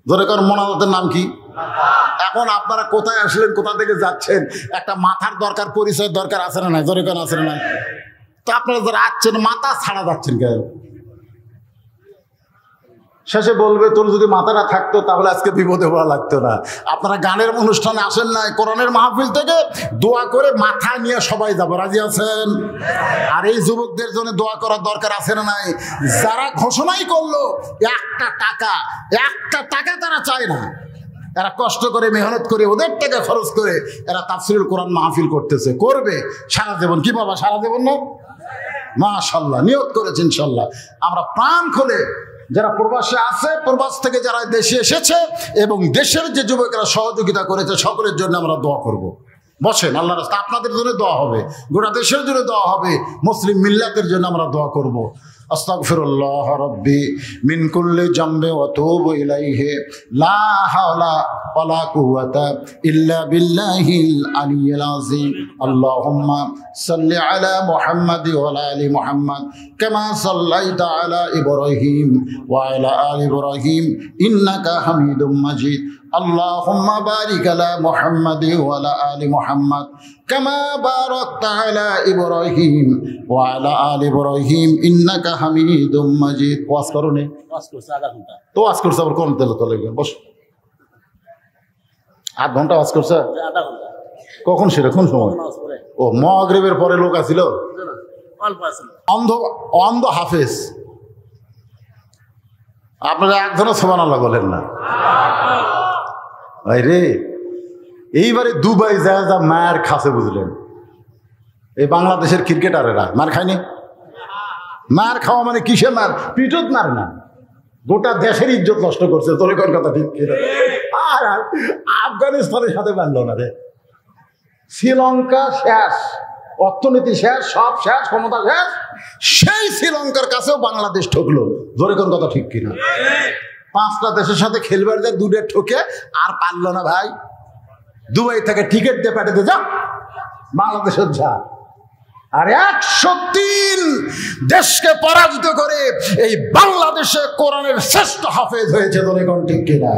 ধরে কর মোনাজাতের নাম কি? এখন আপনারা কোথায় আসলেন, কোথা থেকে যাচ্ছেন, একটা মাথার দরকার, পরিচয় দরকার আছে না নাই? ধরে কর আছে না নাই? তো আপনারা যারা আসছেন মাথা ছাড়া যাচ্ছেন কেন? শেষে বলবে তোর যদি মাথাটা থাকতো তাহলে আজকে বিপদে পড়া লাগতো না। আপনারা গানের অনুষ্ঠানে আসেন নাই, কোরআনের মাহফিল থেকে দোয়া করে মাথা নিয়ে সবাই যাবো, রাজি আছেন? আর এই যুবকদের জন্য দোয়া করার দরকার আছে না নাই? যারা ঘোষণাই করলো একটা টাকা তারা চায় না, এরা কষ্ট করে মেহনত করে ওদের টাকা খরচ করে এরা তাফসীরুল কোরআন মাহফিল করতেছে, করবে সারা জীবন। কি বাবা সারা জীবন না? মাশাআল্লাহ, নিয়ত করেছে ইনশাআল্লাহ। আমরা প্রাণ খুলে যারা প্রবাসে আছে, প্রবাস থেকে যারা দেশে এসেছে এবং দেশের যে যুবকেরা সহযোগিতা করেছে সকলের জন্য আমরা দোয়া করব। বসেন, আল্লাহর রাস্তায় আপনাদের জন্য দোয়া হবে, গোটা দেশের জন্য দোয়া হবে, মুসলিম মিল্লাতের জন্য আমরা দোয়া করব। আস্তাগফিরুল্লাহ রাব্বি মিন কুল্লি জামবি ওয়া তুবু ইলাইহি লা হাওলা ওয়ালা কুওয়াতা ইল্লা বিল্লাহিল আলিয়্যিল আযীম। আল্লাহুম্মা সাল্লি আলা মুহাম্মাদি ওয়া আলা আলি মুহাম্মাদ কামা সাল্লাইতা আলা ইব্রাহিম ওয়া আলা আলি ইব্রাহিম ইন্নাকা হামিদুম মাজিদ। আল্লাহুম্মা বারিক আলা মুহাম্মাদি ওয়া আলা আলি মুহাম্মাদ কামা বারাকতা আলা ইব্রাহিম ওয়া আলা আলি ইব্রাহিম ইন্নাকা হামিদুম মাজিদ। ওয়াজ করো নে, ওয়াজ করছে আধা ঘন্টা, তো ওয়াজ করছে আবার কোন তেল তলে বস, আধ ঘন্টা ওয়াজ করছে, আধা ঘন্টা। কখন সেটা কোন সময়? ও মাগরিবের পরে লোক আছিল, অন্ধ হাফেজ। আপনারা একজনও সুবহানাল্লাহ বলেন না ভাই রে। এইবারে দুবাই যা যা মায়ের খাসে বুঝলেন, এই বাংলাদেশের ক্রিকেটারেরা মার খায়নি। মার খাওয়া মানে কিসে মার? পিঠত মার না, গোটা দেশের ইজ্জত নষ্ট করছে। তোর কোন কথা ঠিক কিনা? আর আফগানিস্তানের সাথে পারল না রে। শ্রীলঙ্কা শেষ, অর্থনীতি শেষ, সব শেষ, ক্ষমতা শেষ। সেই শ্রীলঙ্কার কাছেও বাংলাদেশ ঠকলো। জোরে কোন কথা ঠিক কিনা? পাঁচটা দেশের সাথে খেলবার যায়, দুটো ঠকে আর পারল না ভাই। দুবাই থেকে টিকিট দিয়ে পাঠাতে যা, বাংলাদেশের যা। আর 103 দেশকে পরাজিত করে এই বাংলাদেশে কোরআনের শ্রেষ্ঠ হাফেজ হয়েছে। জোরে কোন ঠিক কিনা?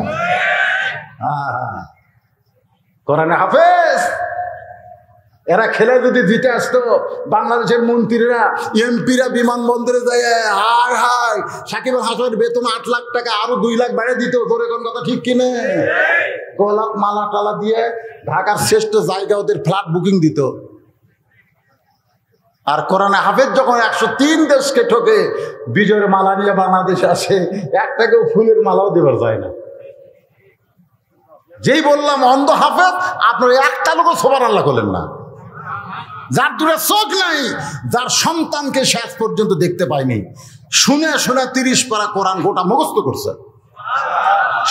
কোরআনের হাফেজ। এরা খেলে যদি জিতে আসতো, বাংলাদেশের মন্ত্রীরা এমপিরা বিমানবন্দরে যায় হায় হায় সাকিব আল হাসানের বেতন 8 লাখ টাকা আরো 2 লাখ বাড়িয়ে দিত। তোরে কোন কথা ঠিক কিনে? গোলাপ মালা টালা দিয়ে ঢাকার শ্রেষ্ঠ জায়গা ওদের ফ্ল্যাট বুকিং দিত। আর কোরআনে হাফেজ যখন 103 দেশকে ঠকে বিজয়ের মালা নিয়ে বাংলাদেশে আসে, একটাকেও ফুলের মালাও দেবার যায় না। যেই বললাম অন্ধ হাফেজ, আপনার একটা লোক সুবহানাল্লাহ করলেন না। যার দূরে চোখ নাই, যার সন্তানকে শেষ পর্যন্ত দেখতে পায়নি, শুনে শুনে 30 পারা কোরআন গোটা মুখস্থ করছে।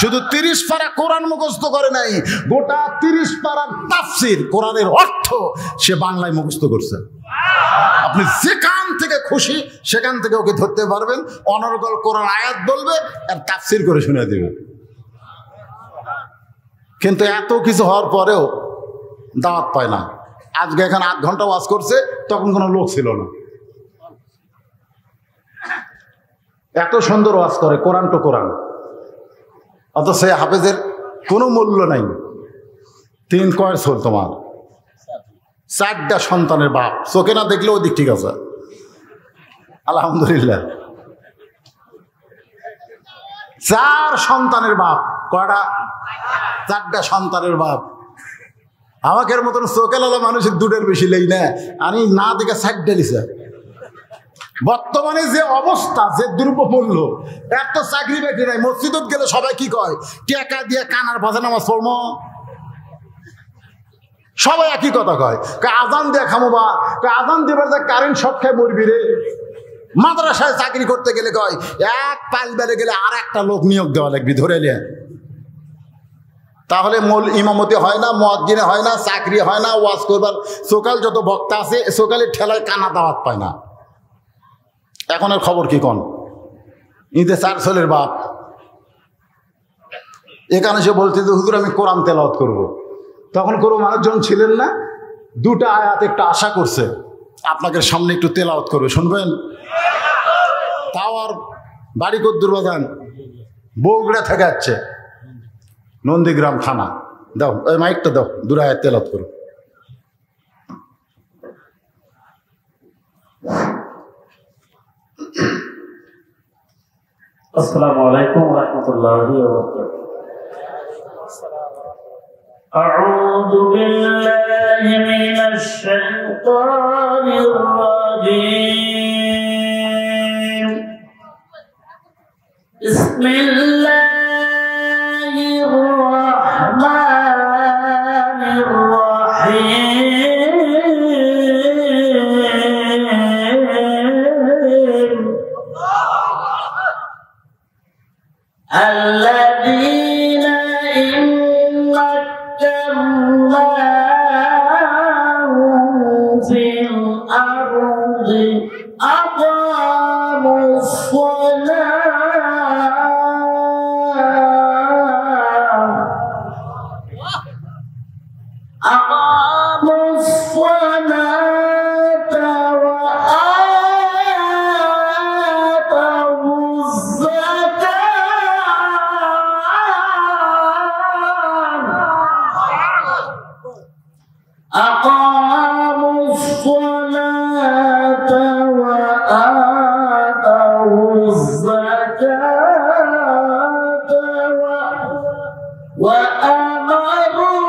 শুধু 30 পারা কোরআন মুখস্থ করে নাই, গোটা 30 পারা তাফসীর কোরআনের অর্থ সে বাংলায় মুখস্থ করছে। আপনি যেখান থেকে খুশি সেখান থেকে ওকে ধরতে পারবেন, অনর্গল কোরআন আয়াত বলবে আর তাফসীর করে শুনে দেবে। কিন্তু এত কিছু হওয়ার পরেও দাওয়াত পায় না। আজকে এখানে 8 ঘন্টা ওয়াজ করছে, তখন কোনো লোক ছিল না। এত সুন্দর ওয়াজ করে, কোরআন তো কোরআন, অথচ সে হাফেজের কোনো মূল্য নাই। 3 কয়ের ছোল, তোমার 4টা সন্তানের বাপ, চোখে না দেখলেও দিক ঠিক আছে আলহামদুলিল্লাহ। 4 সন্তানের বাপ। কয়টা? 4টা সন্তানের বাপ। আমাকের মতন চোখে লালা মানুষের 2টার বেশি লেই না, আমি না দেখে 4টা লিছে। বর্তমানে যে অবস্থা, যে দ্রব্যমূল্য, একটা চাকরি বাকরি নাই। মসজিদত গেলে সবাই কি কয়? টাকা দিয়ে কানার ভাজা নামাজ পড়বো। সবাই একই কথা কয়, আজান দিয়ে খামো বা আজান দেবার যে কারেন্ট শর্ট খায় মরবি রে। মাদ্রাসায় চাকরি করতে গেলে কয় 1 পাইল বেড়ে গেলে আর একটা লোক নিয়োগ দেওয়া লাগবি, ধরে নিয়ে তাহলে মূল ইমামতি হয় না, মুয়াজ্জিনে হয় না, চাকরি হয় না, ওয়াজ করবার সকাল যত বক্তা আছে সকালের ঠেলায় কানা দাওয়াত পায় না। এখনের খবর কি কোন ঈদে 4 ছেলের বাপ এখানে সে বলছে যে হুজুর আমি কোরআন তেলাওয়াত করব। তখন কোনো মানুষজন ছিলেন না, 2টা আয়াত একটু আশা করছে আপনাদের সামনে একটু তেলাওয়াত করবে, শুনবেন? তাও আর বাড়ি কদ্দুর বাজান, বগুড়া থেকে যাচ্ছে, নন্দীগ্রাম থানা। দাও ওই মাইকটা দাও, 2 আয়াত তেলাওয়াত করো। আসসালামু আলাইকুম ওয়া রাহমাতুল্লাহি ওয়া বারাকাতুহু। আউযু বিল্লাহি মিনাশ শাইতানির রাজীম। বিসমিল্লাহির রাহমানির রাহিম। الذين إن مكناهم في الأرض أقاموا الصلاة وآتوا الزكاة أقاموا الصلاة وآتوا الزكاة وأمروا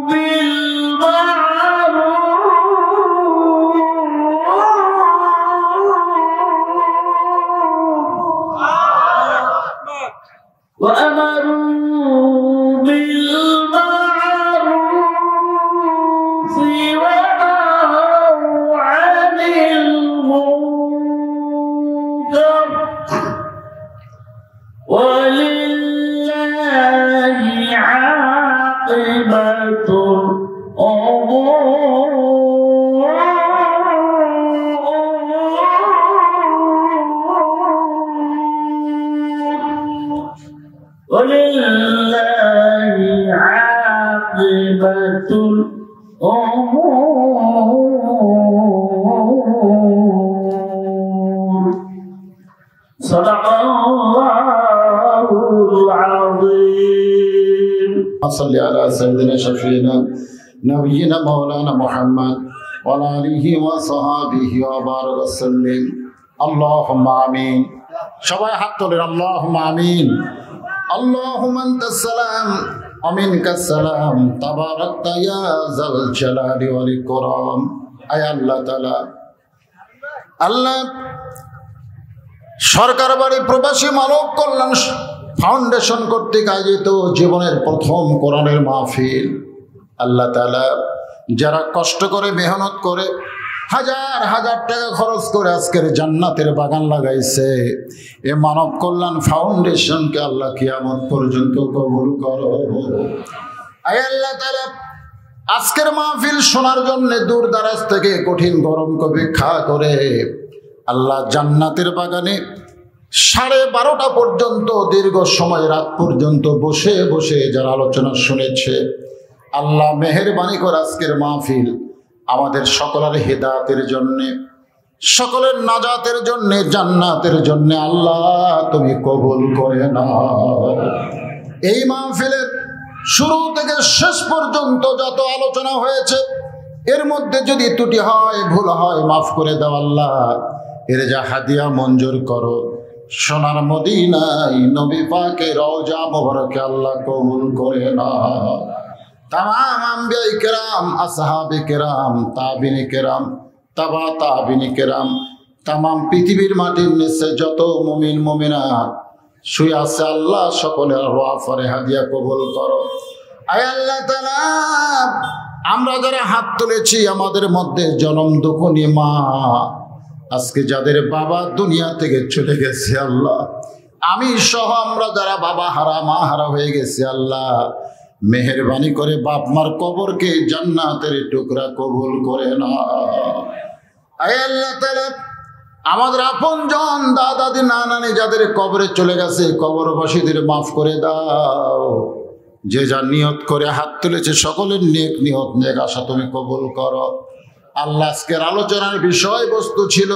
بالمعروف ونهوا عن المنكر ولله عاقبة ولله عاقبة الأمور. صدق الله العظيم. صل على سيدنا شفينا نبينا مولانا محمد وعلى آله وصحبه وبارك وسلم. اللهم آمين. সবাই হাত তোলেন, আল্লাহুম্মা আমিন। اللهم أنت السلام ومنك السلام تباركت يا ذا الجلال والإكرام. আয় আল্লাহ তাআলা, আল্লাহ সরকার বাড়ি প্রবাসী মানব কল্যাণ ফাউন্ডেশন কর্তৃক আয়োজিত জীবনের প্রথম কোরআনের মাহফিল, আল্লাহ তাআলা যারা কষ্ট করে মেহনত করে হাজার হাজার টাকা খরচ করে আজকের জান্নাতের বাগান লাগাইছে, এ মানব কল্যাণ ফাউন্ডেশনকে আল্লাহ কিয়ামত পর্যন্ত কবুল করো। আয় আল্লাহ তাআলা, আজকের মাহফিল শোনার জন্য দূর দারাজ থেকে কঠিন গরম অপেক্ষা করে আল্লাহ জান্নাতের বাগানে 12:30 পর্যন্ত দীর্ঘ সময় রাত পর্যন্ত বসে বসে যারা আলোচনা শুনেছে, আল্লাহ মেহেরবানি করে আজকের মাহফিল আমাদের সকলের হেদায়েতের জন্যে, সকলের নাজাতের জন্যে, জান্নাতের জন্যে আল্লাহ তুমি কবুল করে নাও। এই মাহফিলের শুরু থেকে শেষ পর্যন্ত যত আলোচনা হয়েছে এর মধ্যে যদি ত্রুটি হয়, ভুল হয়, মাফ করে দাও আল্লাহ। এর যা হাদিয়া মঞ্জুর করো, সোনার মদিনায় নবী পাকের রওজা মোবারকে আল্লাহ কবুল করে নাও। तमाम अंबिया किराम, আসহাবে কিরাম, তাবিনী কিরাম, তাবা তাবিনী কিরাম, तमाम পৃথিবীর মাটির নিচে যত মুমিন মুমিনাত শুয়ে আছে আল্লাহ সকলের ওয়াফরে হাদিয়া কবুল করো। আয় আল্লাহ তাআলা, আমরা যারা হাত তুলেছি আমাদের মধ্যে জনম দুঃখী মা, আজকে যাদের বাবা দুনিয়া থেকে চলে গেছে আল্লাহ, আমি সহ আমরা যারা বাবা হারা মা হারা হয়ে গেছি আল্লাহ মেহেরবানি করে বাপ মার কবরকে জান্নাতের টুকরা কবুল করে না। আয় আল্লাহ তাআলা আমাদের আপনজন দাদা দাদি না নানি যাদের কবরে চলে গেছে কবরবাসীদের মাফ করে দাও। যে যা নিয়ত করে হাত তুলেছে সকলের নেক নিয়ত নেক আশা তুমি কবুল করো। আল্লাহ আজকের আলোচনার বিষয়বস্তু ছিল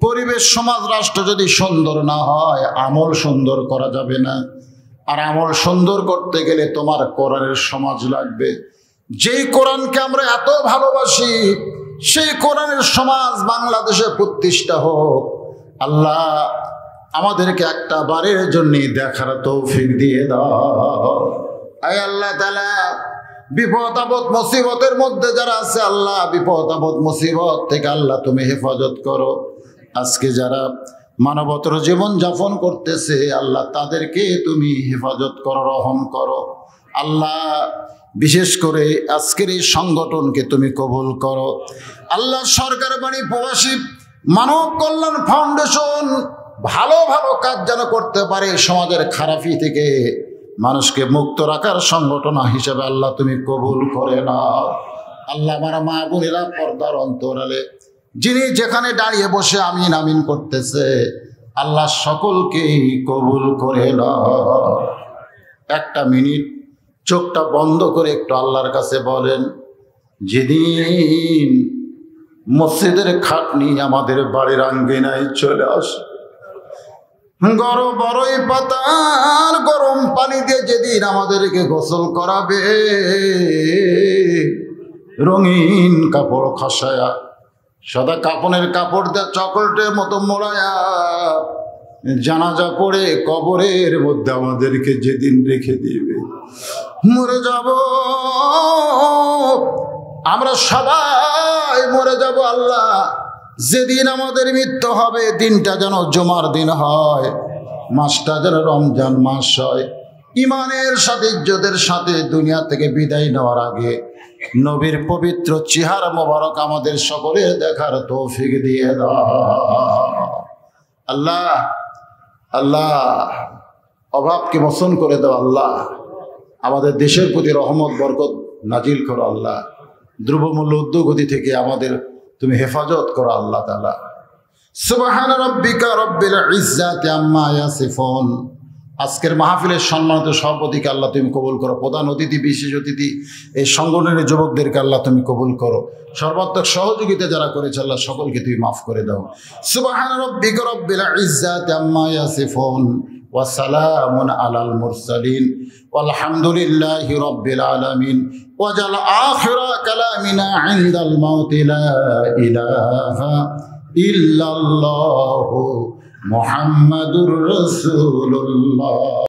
পরিবেশ সমাজ রাষ্ট্র যদি সুন্দর না হয় আমল সুন্দর করা যাবে না। আর আমল সুন্দর করতে গেলে তোমার কোরআনের সমাজ লাগবে। যেই কোরআনকে আমরা এত ভালোবাসি সেই কোরআনের সমাজ বাংলাদেশে প্রতিষ্ঠা হোক। আল্লাহ আমাদেরকে একটা বারের জন্য দেখার তৌফিক দিয়ে দাও। আয় আল্লাহ তাআলা বিপদ আপদ মুসিবতের মধ্যে যারা আছে আল্লাহ বিপদ আপদ মুসিবত থেকে আল্লাহ তুমি হেফাজত করো। আজকে যারা মানবতর জীবন যাপন করতেছে আল্লাহ তাদেরকে তুমি হেফাজত করো রহম করো। আল্লাহ বিশেষ করে আজকের এই সংগঠনকে তুমি কবুল করো। আল্লাহ সরকার বাণী প্রবাসী মানব কল্যাণ ফাউন্ডেশন ভালো ভালো কাজ যেন করতে পারে সমাজের খারাপি থেকে মানুষকে মুক্ত রাখার সংগঠন হিসেবে আল্লাহ তুমি কবুল করে নাও। আল্লাহ আমার মা বোনেরা পর্দার অন্তরালে যিনি যেখানে দাঁড়িয়ে বসে আমিন আমিন করতেছে আল্লাহ সকলকেই কবুল করে নাও। একটা মিনিট চোখটা বন্ধ করে একটু আল্লাহর কাছে বলেন, যেদিন মসজিদের খাটনি আমাদের বাড়ির আঙ্গিনায় চলে আসে, গরম বড়ই পাতার গরম পানি দিয়ে যেদিন আমাদেরকে গোসল করাবে, রঙিন কাপড় খসায়া সাদা কাপনের কাপড় দিয়ে চকলেটের মতো মোড়ায়া জানাজা পড়ে কবরের মধ্যে আমাদেরকে যেদিন রেখে দিবে, মরে যাব আমরা সবাই মরে যাব। আল্লাহ যেদিন আমাদের মৃত্যু হবে দিনটা যেন জুমার দিন হয়, মাসটা যেন রমজান মাস হয়। ইমানের সাথে ইজ্জতের সাথে দুনিয়া থেকে বিদায় নেওয়ার আগে নবীর পবিত্র চেহারা মোবারক আমাদের সকলের দেখার তৌফিক দিয়ে দাও। আল্লাহ আল্লাহ অভাবকে মোচন করে দাও। আল্লাহ আমাদের দেশের প্রতি রহমত বরকত নাজিল করো। আল্লাহ দ্রব্যমূল্য উদ্যোগতি থেকে আমাদের তুমি হেফাজত করো। আল্লাহ তাআলা সুবহান রাব্বিকা রব্বিল ইজ্জাতি আম্মা ইয়াসিফুন। আজকের মাহফিলের সম্মানিত সভাপতিকে আল্লাহ তুমি কবুল করো। প্রধান অতিথি বিশেষ অতিথি এই সংগঠনের যুবকদেরকে আল্লাহ তুমি কবুল করো। সর্বাত্মক সহযোগিতা যারা করেছে আল্লাহ সকলকে তুমি মাফ করে দাও। সুবহান রাব্বিকা রব্বিল ইজ্জাতি আম্মা ইয়াসিফুন ওয়া সালামুন আলাল মুরসালিন ওয়ালহামদুলিল্লাহি রাব্বিল আলামিন। ওয়াজাল আখিরা কালামিনা ইনদাল মাউতি লা ইলাহা ইল্লাল্লাহু মুহাম্মাদুর রাসূলুল্লাহ।